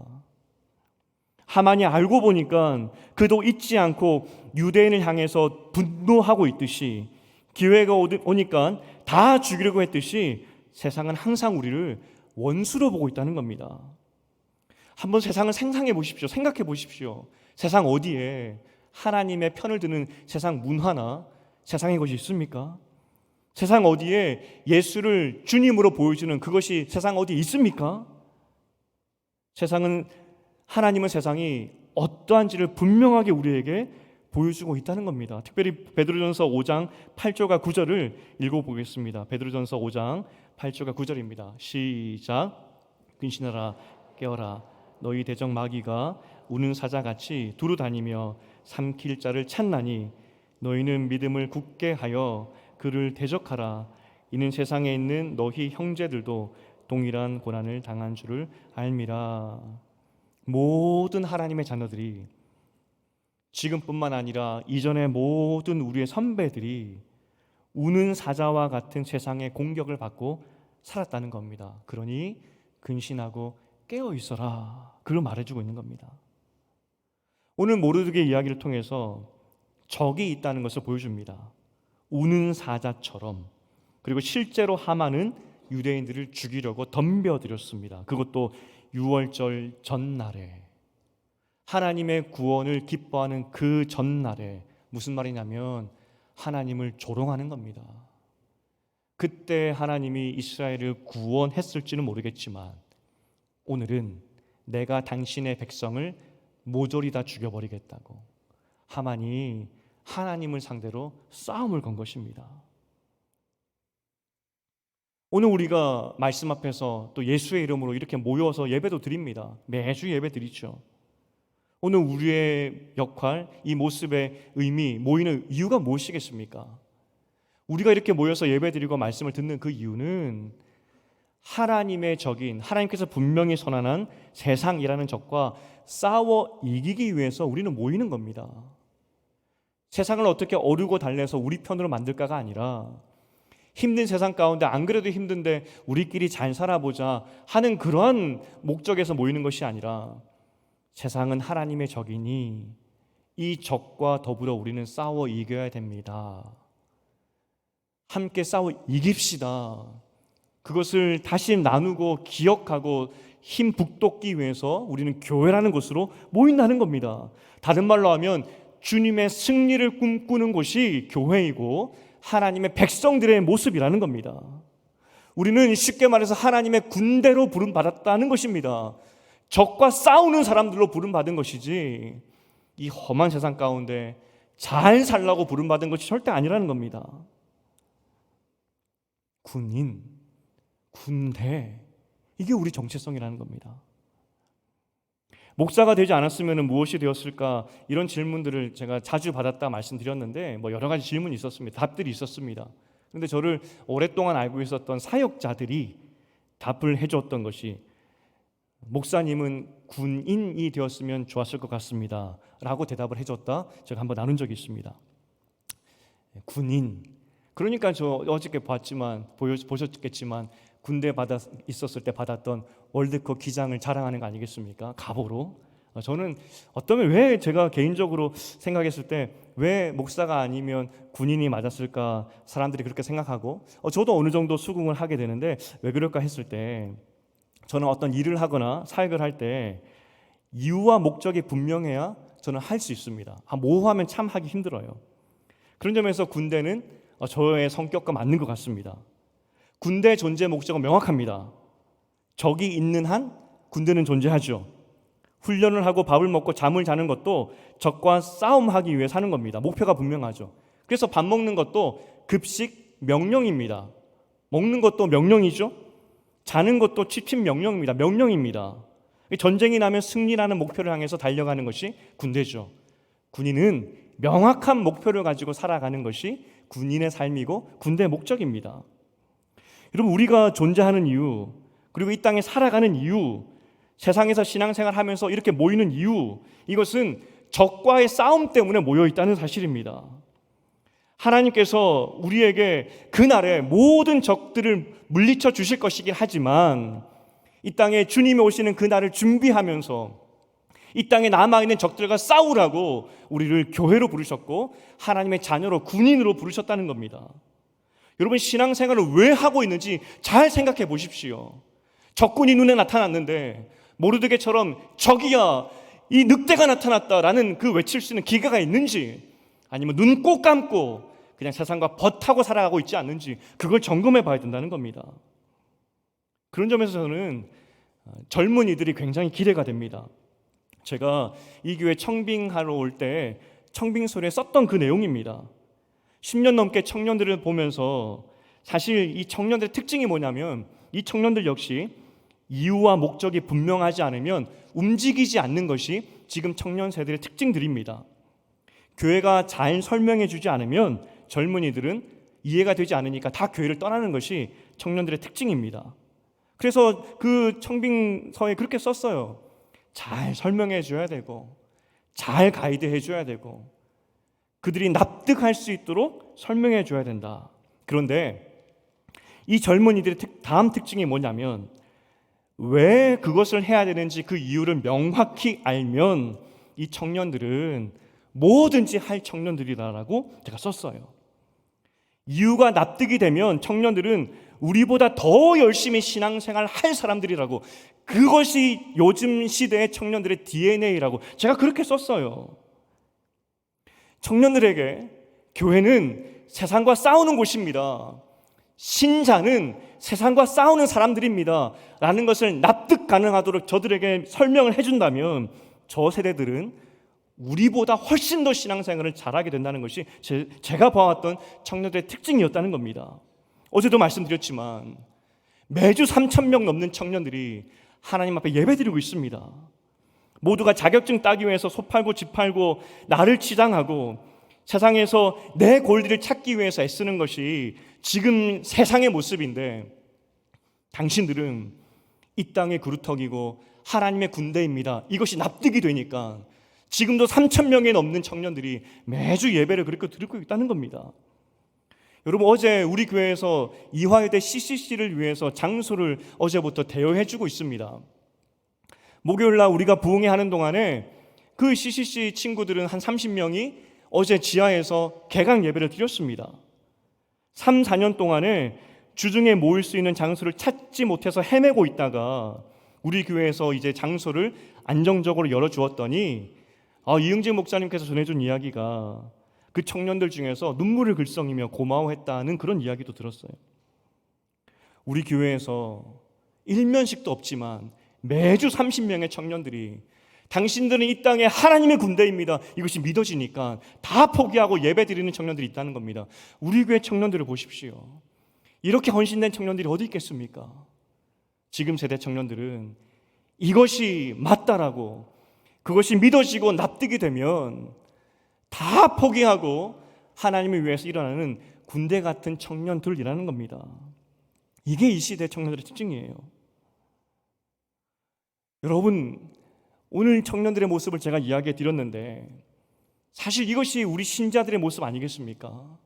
하만이 알고 보니까 그도 잊지 않고 유대인을 향해서 분노하고 있듯이, 기회가 오니까 다 죽이려고 했듯이 세상은 항상 우리를 원수로 보고 있다는 겁니다. 한번 세상을 생각해 보십시오. 세상 어디에 하나님의 편을 드는 세상 문화나 세상의 것이 있습니까? 세상 어디에 예수를 주님으로 보여주는 그것이 세상 어디에 있습니까? 하나님은 세상이 어떠한지를 분명하게 우리에게 보여주고 있다는 겁니다. 특별히 베드로전서 5장 8절과 9절을 읽어보겠습니다. 베드로전서 5장 8절과 9절입니다. 시작. 근신하라, 깨어라. 너희 대적 마귀가 우는 사자같이 두루 다니며 삼킬 자를 찾나니 너희는 믿음을 굳게 하여 그를 대적하라. 이는 세상에 있는 너희 형제들도 동일한 고난을 당한 줄을 알미라. 모든 하나님의 자녀들이, 지금뿐만 아니라 이전의 모든 우리의 선배들이 우는 사자와 같은 세상의 공격을 받고 살았다는 겁니다. 그러니 근신하고 깨어 있어라, 그걸 말해주고 있는 겁니다. 오늘 모르드게 이야기를 통해서 적이 있다는 것을 보여줍니다. 우는 사자처럼. 그리고 실제로 하만은 유대인들을 죽이려고 덤벼들였습니다. 그것도 6월절 전날에. 하나님의 구원을 기뻐하는 그 전날에 무슨 말이냐면 하나님을 조롱하는 겁니다. 그때 하나님이 이스라엘을 구원했을지는 모르겠지만 오늘은 내가 당신의 백성을 모조리 다 죽여버리겠다고 하만이 하나님을 상대로 싸움을 건 것입니다. 오늘 우리가 말씀 앞에서 또 예수의 이름으로 이렇게 모여서 예배도 드립니다. 매주 예배 드리죠. 오늘 우리의 역할, 이 모습의 의미, 모이는 이유가 무엇이겠습니까? 우리가 이렇게 모여서 예배드리고 말씀을 듣는 그 이유는 하나님의 적인, 하나님께서 분명히 선언한 세상이라는 적과 싸워 이기기 위해서 우리는 모이는 겁니다. 세상을 어떻게 어르고 달래서 우리 편으로 만들까가 아니라 힘든 세상 가운데 안 그래도 힘든데 우리끼리 잘 살아보자 하는 그러한 목적에서 모이는 것이 아니라 세상은 하나님의 적이니 이 적과 더불어 우리는 싸워 이겨야 됩니다. 함께 싸워 이깁시다. 그것을 다시 나누고 기억하고 힘 북돋기 위해서 우리는 교회라는 곳으로 모인다는 겁니다. 다른 말로 하면 주님의 승리를 꿈꾸는 곳이 교회이고 하나님의 백성들의 모습이라는 겁니다. 우리는 쉽게 말해서 하나님의 군대로 부름받았다는 것입니다. 적과 싸우는 사람들로 부름받은 것이지 이 험한 세상 가운데 잘 살라고 부름받은 것이 절대 아니라는 겁니다. 군인, 군대, 이게 우리 정체성이라는 겁니다. 목사가 되지 않았으면 무엇이 되었을까? 이런 질문들을 제가 자주 받았다 말씀드렸는데 여러 가지 질문이 있었습니다. 답들이 있었습니다. 그런데 저를 오랫동안 알고 있었던 사역자들이 답을 해줬던 것이 목사님은 군인이 되었으면 좋았을 것 같습니다 라고 대답을 해줬다 제가 한번 나눈 적이 있습니다. 군인, 그러니까 저 어저께 보셨겠지만 군대 있었을 때 받았던 월드컵 기장을 자랑하는 거 아니겠습니까? 갑오로. 저는 어쩌면 왜 제가 개인적으로 생각했을 때 왜 목사가 아니면 군인이 맞았을까 사람들이 그렇게 생각하고 저도 어느 정도 수긍을 하게 되는데 왜 그럴까 했을 때 저는 어떤 일을 하거나 사역을 할 때 이유와 목적이 분명해야 저는 할 수 있습니다. 모호하면 참 하기 힘들어요. 그런 점에서 군대는 저의 성격과 맞는 것 같습니다. 군대 존재 목적은 명확합니다. 적이 있는 한 군대는 존재하죠. 훈련을 하고 밥을 먹고 잠을 자는 것도 적과 싸움하기 위해 사는 겁니다. 목표가 분명하죠. 그래서 밥 먹는 것도 급식 명령입니다. 먹는 것도 명령이죠. 자는 것도 취침 명령입니다. 명령입니다. 전쟁이 나면 승리라는 목표를 향해서 달려가는 것이 군대죠. 군인은 명확한 목표를 가지고 살아가는 것이 군인의 삶이고 군대의 목적입니다. 여러분, 우리가 존재하는 이유, 그리고 이 땅에 살아가는 이유, 세상에서 신앙생활 하면서 이렇게 모이는 이유, 이것은 적과의 싸움 때문에 모여 있다는 사실입니다. 하나님께서 우리에게 그날에 모든 적들을 물리쳐 주실 것이긴 하지만 이 땅에 주님이 오시는 그날을 준비하면서 이 땅에 남아있는 적들과 싸우라고 우리를 교회로 부르셨고 하나님의 자녀로 군인으로 부르셨다는 겁니다. 여러분, 신앙생활을 왜 하고 있는지 잘 생각해 보십시오. 적군이 눈에 나타났는데 모르드게처럼 적이야, 이 늑대가 나타났다라는 그 외칠 수 있는 기회가 있는지, 아니면 눈 꼭 감고 그냥 세상과 버타고 살아가고 있지 않는지 그걸 점검해 봐야 된다는 겁니다. 그런 점에서 저는 젊은이들이 굉장히 기대가 됩니다. 제가 이 교회 청빙하러 올 때 청빙서류에 썼던 그 내용입니다. 10년 넘게 청년들을 보면서 사실 이 청년들의 특징이 뭐냐면 이 청년들 역시 이유와 목적이 분명하지 않으면 움직이지 않는 것이 지금 청년 세대의 특징들입니다. 교회가 잘 설명해 주지 않으면 젊은이들은 이해가 되지 않으니까 다 교회를 떠나는 것이 청년들의 특징입니다. 그래서 그 청빙서에 그렇게 썼어요. 잘 설명해 줘야 되고 잘 가이드해 줘야 되고 그들이 납득할 수 있도록 설명해 줘야 된다. 그런데 이 젊은이들의 다음 특징이 뭐냐면 왜 그것을 해야 되는지 그 이유를 명확히 알면 이 청년들은 뭐든지 할 청년들이다라고 제가 썼어요. 이유가 납득이 되면 청년들은 우리보다 더 열심히 신앙생활 할 사람들이라고 그것이 요즘 시대의 청년들의 DNA라고 제가 그렇게 썼어요. 청년들에게 교회는 세상과 싸우는 곳입니다. 신자는 세상과 싸우는 사람들입니다. 라는 것을 납득 가능하도록 저들에게 설명을 해준다면 저 세대들은 우리보다 훨씬 더 신앙생활을 잘하게 된다는 것이 제가 봐왔던 청년들의 특징이었다는 겁니다. 어제도 말씀드렸지만 매주 3,000명 넘는 청년들이 하나님 앞에 예배드리고 있습니다. 모두가 자격증 따기 위해서 소 팔고 집 팔고 나를 치장하고 세상에서 내 권리를 찾기 위해서 애쓰는 것이 지금 세상의 모습인데, 당신들은 이 땅의 그루터기고 하나님의 군대입니다. 이것이 납득이 되니까 지금도 3,000명이 넘는 청년들이 매주 예배를 그렇게 드리고 있다는 겁니다. 여러분, 어제 우리 교회에서 이화여대 CCC를 위해서 장소를 어제부터 대여해주고 있습니다. 목요일날 우리가 부흥회 하는 동안에 그 CCC 친구들은 한 30명이 어제 지하에서 개강 예배를 드렸습니다. 3, 4년 동안에 주중에 모일 수 있는 장소를 찾지 못해서 헤매고 있다가 우리 교회에서 이제 장소를 안정적으로 열어주었더니 이응재 목사님께서 전해준 이야기가 그 청년들 중에서 눈물을 글썽이며 고마워했다는 그런 이야기도 들었어요. 우리 교회에서 일면식도 없지만 매주 30명의 청년들이 당신들은 이 땅에 하나님의 군대입니다, 이것이 믿어지니까 다 포기하고 예배드리는 청년들이 있다는 겁니다. 우리 교회 청년들을 보십시오. 이렇게 헌신된 청년들이 어디 있겠습니까? 지금 세대 청년들은 이것이 맞다라고, 그것이 믿어지고 납득이 되면 다 포기하고 하나님을 위해서 일어나는 군대 같은 청년들이라는 겁니다. 이게 이 시대 청년들의 특징이에요. 여러분, 오늘 청년들의 모습을 제가 이야기해 드렸는데 사실 이것이 우리 신자들의 모습 아니겠습니까?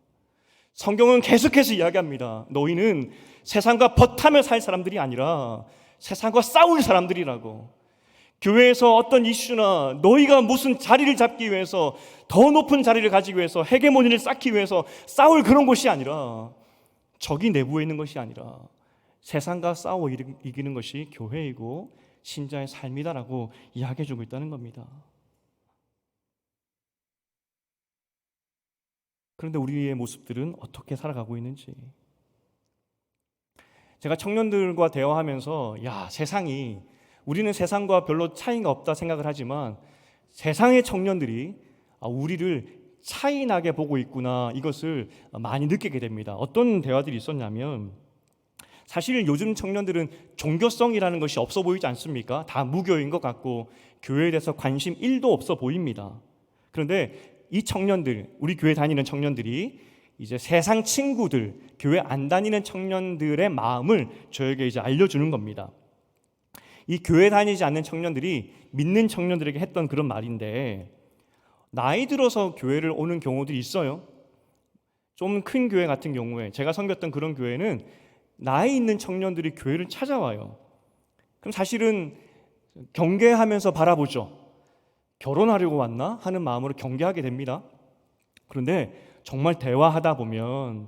성경은 계속해서 이야기합니다. 너희는 세상과 벗하며 살 사람들이 아니라 세상과 싸울 사람들이라고. 교회에서 어떤 이슈나 너희가 무슨 자리를 잡기 위해서, 더 높은 자리를 가지기 위해서, 헤게모니를 쌓기 위해서 싸울 그런 곳이 아니라, 적이 내부에 있는 것이 아니라 세상과 싸워 이기는 것이 교회이고 신자의 삶이다라고 이야기해주고 있다는 겁니다. 그런데 우리의 모습들은 어떻게 살아가고 있는지, 제가 청년들과 대화하면서 세상이, 우리는 세상과 별로 차이가 없다 생각을 하지만 세상의 청년들이 우리를 차이나게 보고 있구나, 이것을 많이 느끼게 됩니다. 어떤 대화들이 있었냐면, 사실 요즘 청년들은 종교성이라는 것이 없어 보이지 않습니까? 다 무교인 것 같고 교회에 대해서 관심 1도 없어 보입니다. 그런데 이 청년들, 우리 교회 다니는 청년들이 이제 세상 친구들, 교회 안 다니는 청년들의 마음을 저에게 이제 알려주는 겁니다. 이 교회 다니지 않는 청년들이 믿는 청년들에게 했던 그런 말인데, 나이 들어서 교회를 오는 경우들이 있어요. 좀 큰 교회 같은 경우에, 제가 섬겼던 그런 교회는 나이 있는 청년들이 교회를 찾아와요. 그럼 사실은 경계하면서 바라보죠. 결혼하려고 왔나 하는 마음으로 경계하게 됩니다. 그런데 정말 대화하다 보면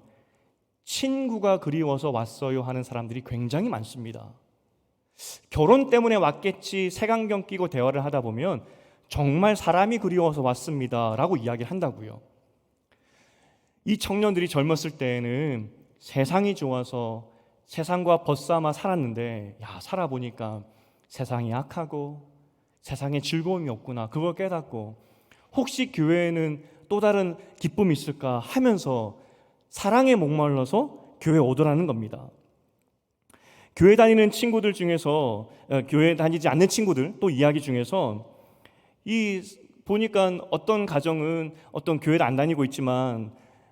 친구가 그리워서 왔어요 하는 사람들이 굉장히 많습니다. 결혼 때문에 왔겠지 색안경 끼고 대화를 하다 보면 정말 사람이 그리워서 왔습니다 라고 이야기한다고요. 이 청년들이 젊었을 때에는 세상이 좋아서 세상과 벗삼아 살았는데, 살아보니까 세상이 악하고 세상에 즐거움이 없구나, 그걸 깨닫고 혹시 교회에는 또 다른 기쁨이 있을까 하면서 사랑에 목말라서 교회에 오더라는 겁니다. 교회 다니는 친구들 중에서, 교회 다니지 않는 친구들 또 이야기 중에서 보니까 어떤 가정은 어떤 교회를 안 다니고 있지만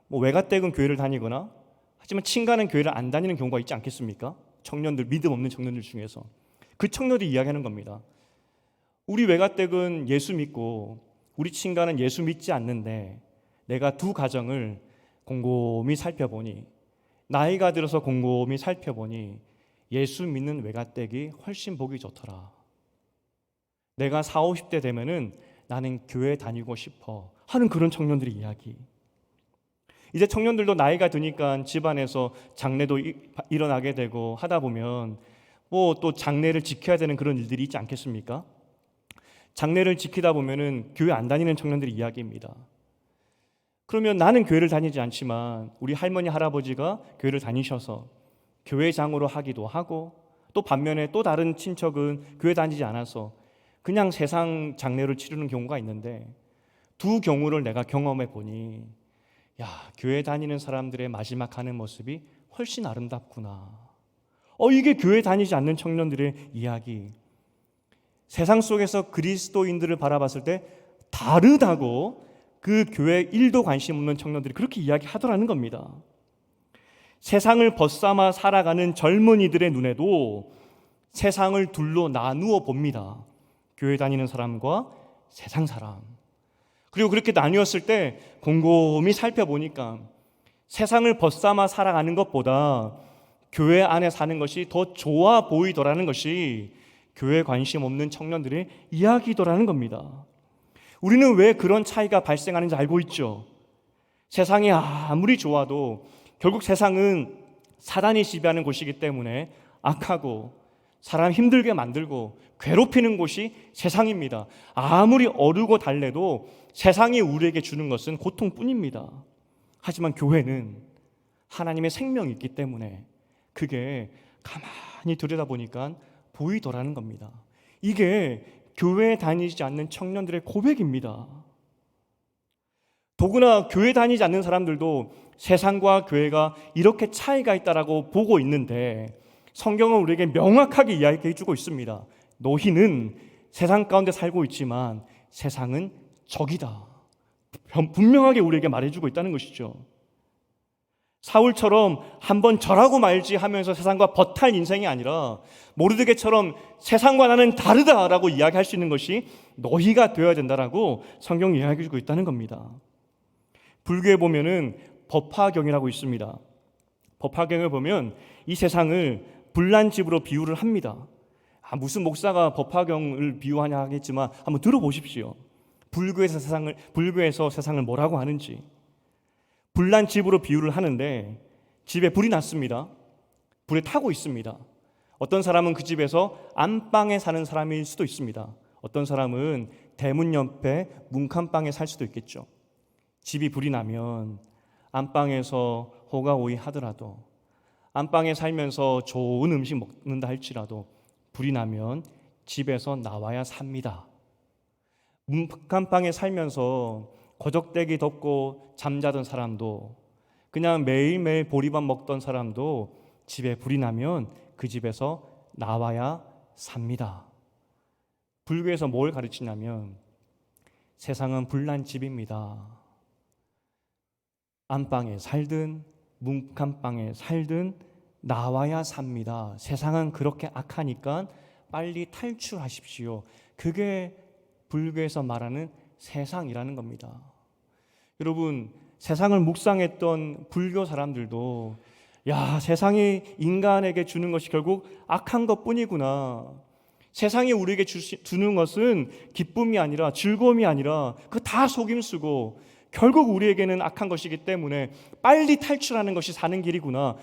외가댁은 교회를 다니거나, 하지만 친가는 교회를 안 다니는 경우가 있지 않겠습니까? 청년들, 믿음 없는 청년들 중에서 그 청년들이 이야기하는 겁니다. 우리 외가댁은 예수 믿고 우리 친가는 예수 믿지 않는데 내가 두 가정을 곰곰이 살펴보니, 나이가 들어서 곰곰이 살펴보니 예수 믿는 외가댁이 훨씬 보기 좋더라. 내가 40, 50대 되면은 나는 교회 다니고 싶어 하는 그런 청년들의 이야기. 이제 청년들도 나이가 드니까 집안에서 장례도 일어나게 되고 하다 보면 뭐 또 장례를 지켜야 되는 그런 일들이 있지 않겠습니까? 장례를 지키다 보면은 교회 안 다니는 청년들의 이야기입니다. 그러면 나는 교회를 다니지 않지만 우리 할머니 할아버지가 교회를 다니셔서 교회장으로 하기도 하고, 또 반면에 또 다른 친척은 교회 다니지 않아서 그냥 세상 장례를 치르는 경우가 있는데, 두 경우를 내가 경험해 보니 야, 교회 다니는 사람들의 마지막 하는 모습이 훨씬 아름답구나. 이게 교회 다니지 않는 청년들의 이야기. 세상 속에서 그리스도인들을 바라봤을 때 다르다고 그 교회 일도 관심 없는 청년들이 그렇게 이야기하더라는 겁니다. 세상을 벗삼아 살아가는 젊은이들의 눈에도 세상을 둘로 나누어 봅니다. 교회 다니는 사람과 세상 사람. 그리고 그렇게 나뉘었을 때 곰곰이 살펴보니까 세상을 벗삼아 살아가는 것보다 교회 안에 사는 것이 더 좋아 보이더라는 것이 교회 관심 없는 청년들의 이야기더라는 겁니다. 우리는 왜 그런 차이가 발생하는지 알고 있죠. 세상이 아무리 좋아도 결국 세상은 사단이 지배하는 곳이기 때문에 악하고 사람 힘들게 만들고 괴롭히는 곳이 세상입니다. 아무리 어르고 달래도 세상이 우리에게 주는 것은 고통뿐입니다. 하지만 교회는 하나님의 생명이 있기 때문에 그게 가만히 들여다보니까 보이더라는 겁니다. 이게 교회에 다니지 않는 청년들의 고백입니다. 더구나 교회 다니지 않는 사람들도 세상과 교회가 이렇게 차이가 있다라고 보고 있는데, 성경은 우리에게 명확하게 이야기해 주고 있습니다. 너희는 세상 가운데 살고 있지만 세상은 적이다. 분명하게 우리에게 말해주고 있다는 것이죠. 사울처럼 한번 절하고 말지 하면서 세상과 버탈 인생이 아니라 모르드게처럼 세상과 나는 다르다라고 이야기할 수 있는 것이 너희가 되어야 된다라고 성경이 이야기해주고 있다는 겁니다. 불교에 보면은 법화경이라고 있습니다. 법화경을 보면 이 세상을 불난집으로 비유를 합니다. 무슨 목사가 법화경을 비유하냐 하겠지만 한번 들어보십시오. 불교에서 세상을 뭐라고 하는지. 불난집으로 비유를 하는데, 집에 불이 났습니다. 불에 타고 있습니다. 어떤 사람은 그 집에서 안방에 사는 사람일 수도 있습니다. 어떤 사람은 대문 옆에 문칸방에 살 수도 있겠죠. 집이 불이 나면 안방에서 호가호위 하더라도, 안방에 살면서 좋은 음식 먹는다 할지라도 불이 나면 집에서 나와야 삽니다. 문칸방에 살면서 거적대기 덮고 잠자던 사람도, 그냥 매일매일 보리밥 먹던 사람도 집에 불이 나면 그 집에서 나와야 삽니다. 불교에서 뭘 가르치냐면 세상은 불난 집입니다. 안방에 살든 문칸방에 살든 나와야 삽니다. 세상은 그렇게 악하니까 빨리 탈출하십시오. 그게 불교에서 말하는 세상이라는 겁니다. 여러분, 세상을 묵상했던 불교 사람들도 세상이 인간에게 주는 것이 결국 악한 것뿐이구나. 세상이 우리에게 주는 것은 기쁨이 아니라 즐거움이 아니라 그 다 속임수고 결국 우리에게는 악한 것이기 때문에 빨리 탈출하는 것이 사는 길이구나.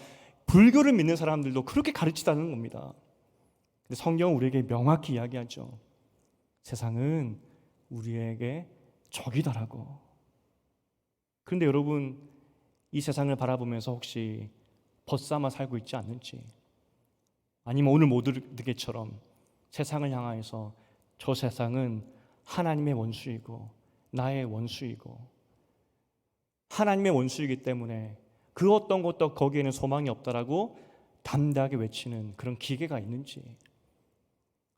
불교를 믿는 사람들도 그렇게 가르치다는 겁니다. 근데 성경은 우리에게 명확히 이야기하죠. 세상은 우리에게 적이다라고. 그런데 여러분, 이 세상을 바라보면서 혹시 벗삼아 살고 있지 않는지, 아니면 오늘 모두에게처럼 세상을 향하여서 저 세상은 하나님의 원수이고 나의 원수이고 하나님의 원수이기 때문에 그 어떤 것도 거기에는 소망이 없다라고 담대하게 외치는 그런 기계가 있는지,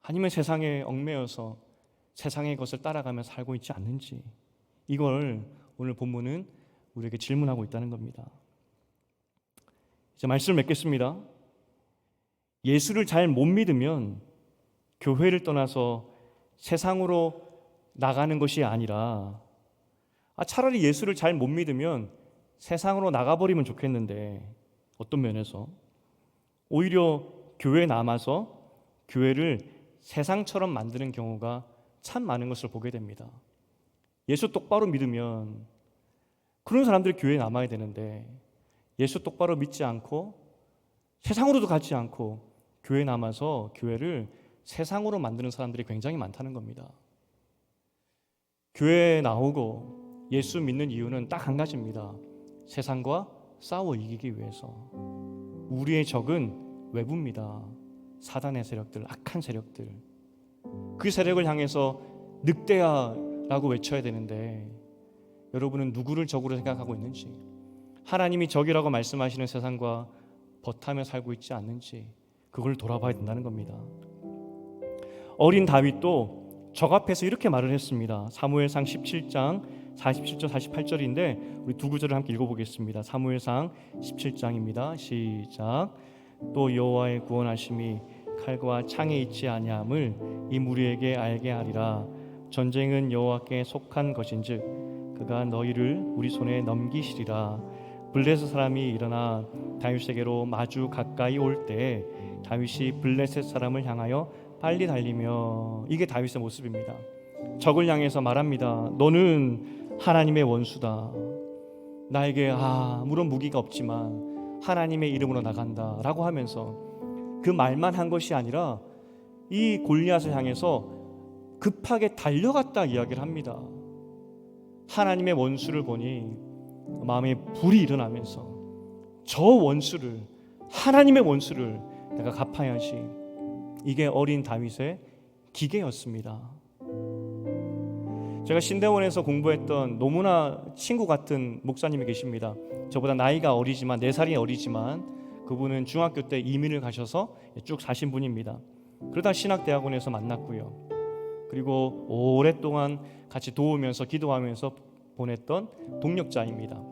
아니면 세상에 얽매여서 세상의 것을 따라가며 살고 있지 않는지, 이걸 오늘 본문은 우리에게 질문하고 있다는 겁니다. 이제 말씀을 맺겠습니다. 예수를 잘 못 믿으면 교회를 떠나서 세상으로 나가는 것이 아니라, 차라리 예수를 잘 못 믿으면 세상으로 나가버리면 좋겠는데, 어떤 면에서 오히려 교회에 남아서 교회를 세상처럼 만드는 경우가 참 많은 것을 보게 됩니다. 예수 똑바로 믿으면 그런 사람들이 교회에 남아야 되는데, 예수 똑바로 믿지 않고 세상으로도 가지 않고 교회 남아서 교회를 세상으로 만드는 사람들이 굉장히 많다는 겁니다. 교회에 나오고 예수 믿는 이유는 딱 한 가지입니다. 세상과 싸워 이기기 위해서. 우리의 적은 외부입니다. 사단의 세력들, 악한 세력들. 그 세력을 향해서 늑대야라고 외쳐야 되는데 여러분은 누구를 적으로 생각하고 있는지, 하나님이 적이라고 말씀하시는 세상과 버타며 살고 있지 않는지 그걸 돌아봐야 된다는 겁니다. 어린 다윗도 적 앞에서 이렇게 말을 했습니다. 사무엘상 17장 47절 48절인데 우리 두 구절을 함께 읽어보겠습니다. 사무엘상 17장입니다. 시작. 또 여호와의 구원하심이 칼과 창에 있지 아니함을 이 무리에게 알게 하리라. 전쟁은 여호와께 속한 것인즉 그가 너희를 우리 손에 넘기시리라. 블레셋 사람이 일어나 다윗에게로 마주 가까이 올 때 다윗이 블레셋 사람을 향하여 빨리 달리며, 이게 다윗의 모습입니다. 적을 향해서 말합니다. 너는 하나님의 원수다. 나에게 아무런 무기가 없지만 하나님의 이름으로 나간다 라고 하면서 그 말만 한 것이 아니라 이 골리앗을 향해서 급하게 달려갔다 이야기를 합니다. 하나님의 원수를 보니 마음에 불이 일어나면서 저 원수를, 하나님의 원수를 내가 갚아야지. 이게 어린 다윗의 기계였습니다. 제가 신대원에서 공부했던 너무나 친구 같은 목사님이 계십니다. 저보다 나이가 어리지만 4살이 어리지만 그분은 중학교 때 이민을 가셔서 쭉 사신 분입니다. 그러다 신학대학원에서 만났고요. 그리고 오랫동안 같이 도우면서 기도하면서 보냈던 동력자입니다.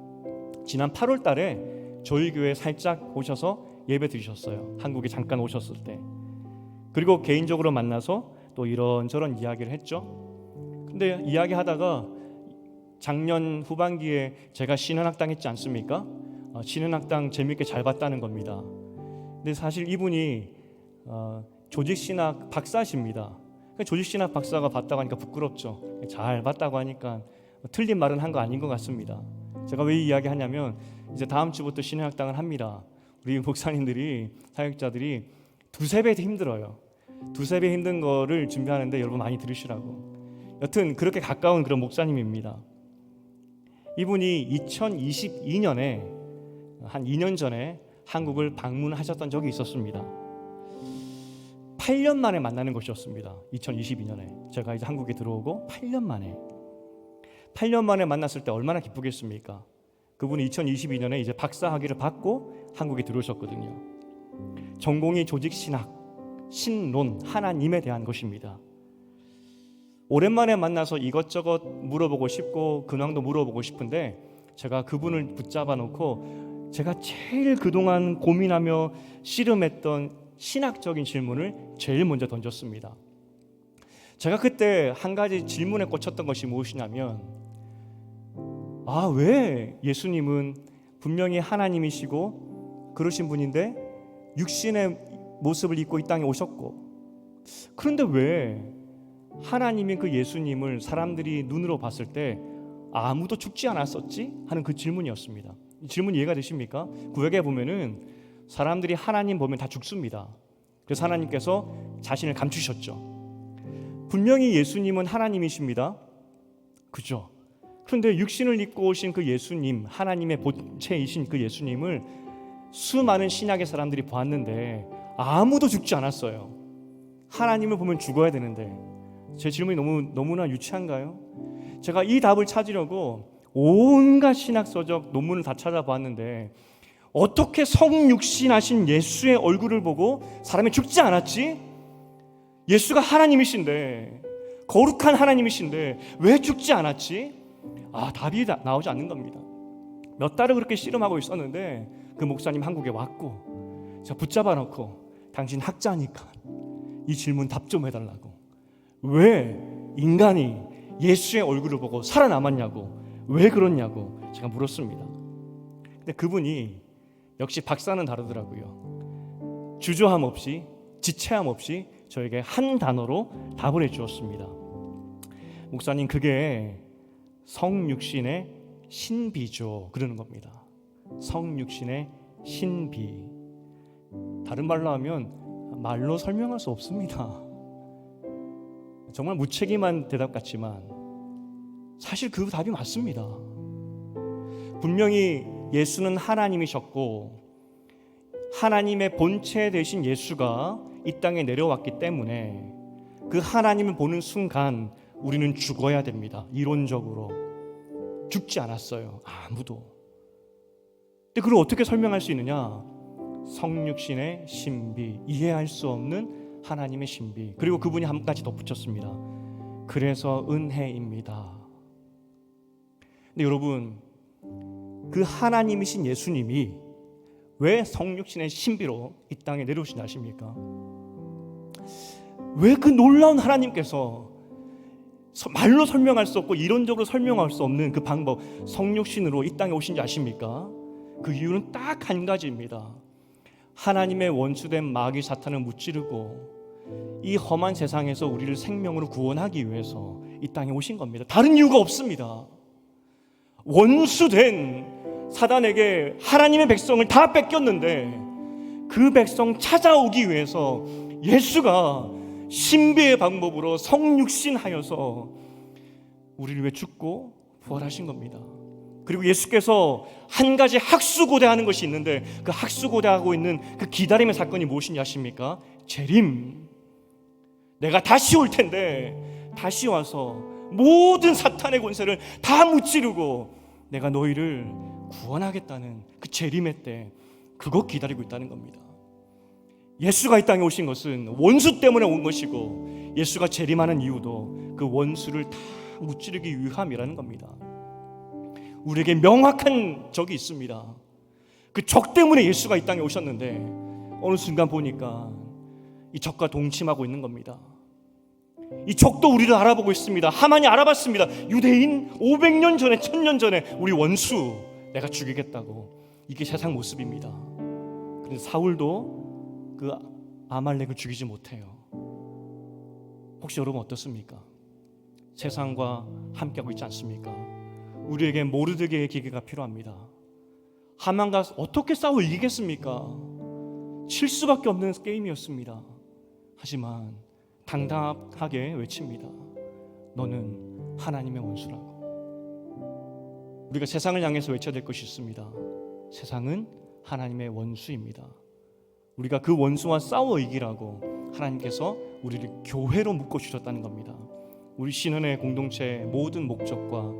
지난 8월 달에 저희 교회에 살짝 오셔서 예배 드리셨어요. 한국에 잠깐 오셨을 때. 그리고 개인적으로 만나서 또 이런저런 이야기를 했죠. 근데 이야기하다가 작년 후반기에 제가 신은학당 했지 않습니까? 신은학당 재밌게 잘 봤다는 겁니다. 근데 사실 이분이 조직신학 박사십니다. 조직신학 박사가 봤다고 하니까 부끄럽죠. 잘 봤다고 하니까 틀린 말은 한 거 아닌 것 같습니다. 제가 왜 이 이야기 하냐면 이제 다음 주부터 신은학당을 합니다. 우리 목사님들이, 사역자들이 두세 배 힘들어요. 두세 배 힘든 거를 준비하는데 여러분 많이 들으시라고. 여튼 그렇게 가까운 그런 목사님입니다. 이분이 2022년에 한 2년 전에 한국을 방문하셨던 적이 있었습니다. 8년 만에 만나는 것이었습니다. 2022년에 제가 이제 한국에 들어오고 8년 만에 만났을 때 얼마나 기쁘겠습니까? 그분이 2022년에 이제 박사학위를 받고 한국에 들어오셨거든요. 전공이 조직신학, 신론, 하나님에 대한 것입니다. 오랜만에 만나서 이것저것 물어보고 싶고 근황도 물어보고 싶은데 제가 그분을 붙잡아 놓고 제가 제일 그동안 고민하며 씨름했던 신학적인 질문을 제일 먼저 던졌습니다. 제가 그때 한 가지 질문에 꽂혔던 것이 무엇이냐면 왜 예수님은 분명히 하나님이시고 그러신 분인데 육신의 모습을 입고 이 땅에 오셨고 그런데 왜 하나님인 그 예수님을 사람들이 눈으로 봤을 때 아무도 죽지 않았었지? 하는 그 질문이었습니다. 이 질문 이해가 되십니까? 구약에 보면은 사람들이 하나님 보면 다 죽습니다. 그래서 하나님께서 자신을 감추셨죠. 분명히 예수님은 하나님이십니다. 그죠? 그런데 육신을 입고 오신 그 예수님, 하나님의 본체이신 그 예수님을 수많은 신약의 사람들이 보았는데 아무도 죽지 않았어요. 하나님을 보면 죽어야 되는데 제 질문이 너무나 유치한가요? 제가 이 답을 찾으려고 온갖 신학서적 논문을 다 찾아봤는데 어떻게 성육신하신 예수의 얼굴을 보고 사람이 죽지 않았지? 예수가 하나님이신데, 거룩한 하나님이신데 왜 죽지 않았지? 답이 나오지 않는 겁니다. 몇 달을 그렇게 씨름하고 있었는데 그 목사님 한국에 왔고 제가 붙잡아 놓고 당신 학자니까 이 질문 답 좀 해달라고. 왜 인간이 예수의 얼굴을 보고 살아남았냐고, 왜 그렇냐고 제가 물었습니다. 근데 그분이 역시 박사는 다르더라고요. 주저함 없이, 지체함 없이 저에게 한 단어로 답을 해주었습니다. 목사님, 그게 성육신의 신비죠, 그러는 겁니다. 성육신의 신비. 다른 말로 하면 말로 설명할 수 없습니다. 정말 무책임한 대답 같지만 사실 그 답이 맞습니다. 분명히 예수는 하나님이셨고 하나님의 본체 되신 예수가 이 땅에 내려왔기 때문에 그 하나님을 보는 순간 우리는 죽어야 됩니다. 이론적으로 죽지 않았어요. 아무도. 근데 그걸 어떻게 설명할 수 있느냐? 성육신의 신비, 이해할 수 없는 하나님의 신비. 그리고 그분이 한 가지 덧붙였습니다. 그래서 은혜입니다. 근데 여러분, 그 하나님이신 예수님이 왜 성육신의 신비로 이 땅에 내려오신 아십니까? 왜 그 놀라운 하나님께서 말로 설명할 수 없고 이론적으로 설명할 수 없는 그 방법, 성육신으로 이 땅에 오신지 아십니까? 그 이유는 딱 한 가지입니다. 하나님의 원수된 마귀 사탄을 무찌르고 이 험한 세상에서 우리를 생명으로 구원하기 위해서 이 땅에 오신 겁니다. 다른 이유가 없습니다. 원수된 사단에게 하나님의 백성을 다 뺏겼는데 그 백성 찾아오기 위해서 예수가 신비의 방법으로 성육신하여서 우리를 위해 죽고 부활하신 겁니다. 그리고 예수께서 한 가지 학수고대하는 것이 있는데 그 학수고대하고 있는 그 기다림의 사건이 무엇인지 아십니까? 재림. 내가 다시 올 텐데 다시 와서 모든 사탄의 권세를 다 무찌르고 내가 너희를 구원하겠다는 그 재림의 때, 그거 기다리고 있다는 겁니다. 예수가 이 땅에 오신 것은 원수 때문에 온 것이고 예수가 재림하는 이유도 그 원수를 다 무찌르기 위함이라는 겁니다. 우리에게 명확한 적이 있습니다. 그 적 때문에 예수가 이 땅에 오셨는데 어느 순간 보니까 이 적과 동침하고 있는 겁니다. 이 적도 우리를 알아보고 있습니다. 하만이 알아봤습니다. 유대인 500년 전에 1000년 전에 우리 원수 내가 죽이겠다고. 이게 세상 모습입니다. 그런데 사울도 그 아말렉을 죽이지 못해요. 혹시 여러분 어떻습니까? 세상과 함께하고 있지 않습니까? 우리에게 모르드게의 기계가 필요합니다. 하만과 어떻게 싸워 이기겠습니까? 칠 수밖에 없는 게임이었습니다. 하지만 당당하게 외칩니다. 너는 하나님의 원수라고. 우리가 세상을 향해서 외쳐야 될 것이 있습니다. 세상은 하나님의 원수입니다. 우리가 그 원수와 싸워 이기라고 하나님께서 우리를 교회로 묶어주셨다는 겁니다. 우리 신헌의 공동체의 모든 목적과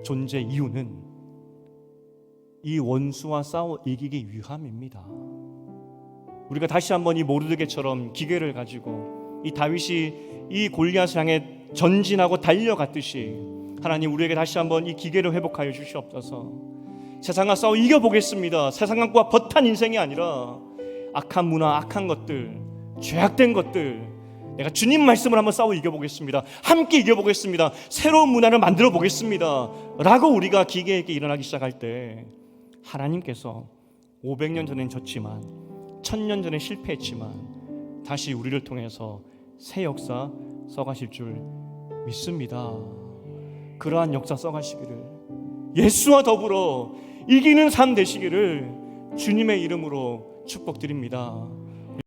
존재 이유는 이 원수와 싸워 이기기 위함입니다. 우리가 다시 한번 이 모르드게처럼 기계를 가지고 이 다윗이 이 골리앗을 향해 전진하고 달려갔듯이 하나님 우리에게 다시 한번 이 기계를 회복하여 주시옵소서. 세상과 싸워 이겨보겠습니다. 세상과 버탄 인생이 아니라 악한 문화, 악한 것들, 죄악된 것들, 내가 주님 말씀을 한번 싸워 이겨보겠습니다. 함께 이겨보겠습니다. 새로운 문화를 만들어 보겠습니다 라고 우리가 기계에게 일어나기 시작할 때 하나님께서 500년 전엔 졌지만 1000년 전에 실패했지만 다시 우리를 통해서 새 역사 써가실 줄 믿습니다. 그러한 역사 써가시기를, 예수와 더불어 이기는 삶 되시기를 주님의 이름으로 축복드립니다.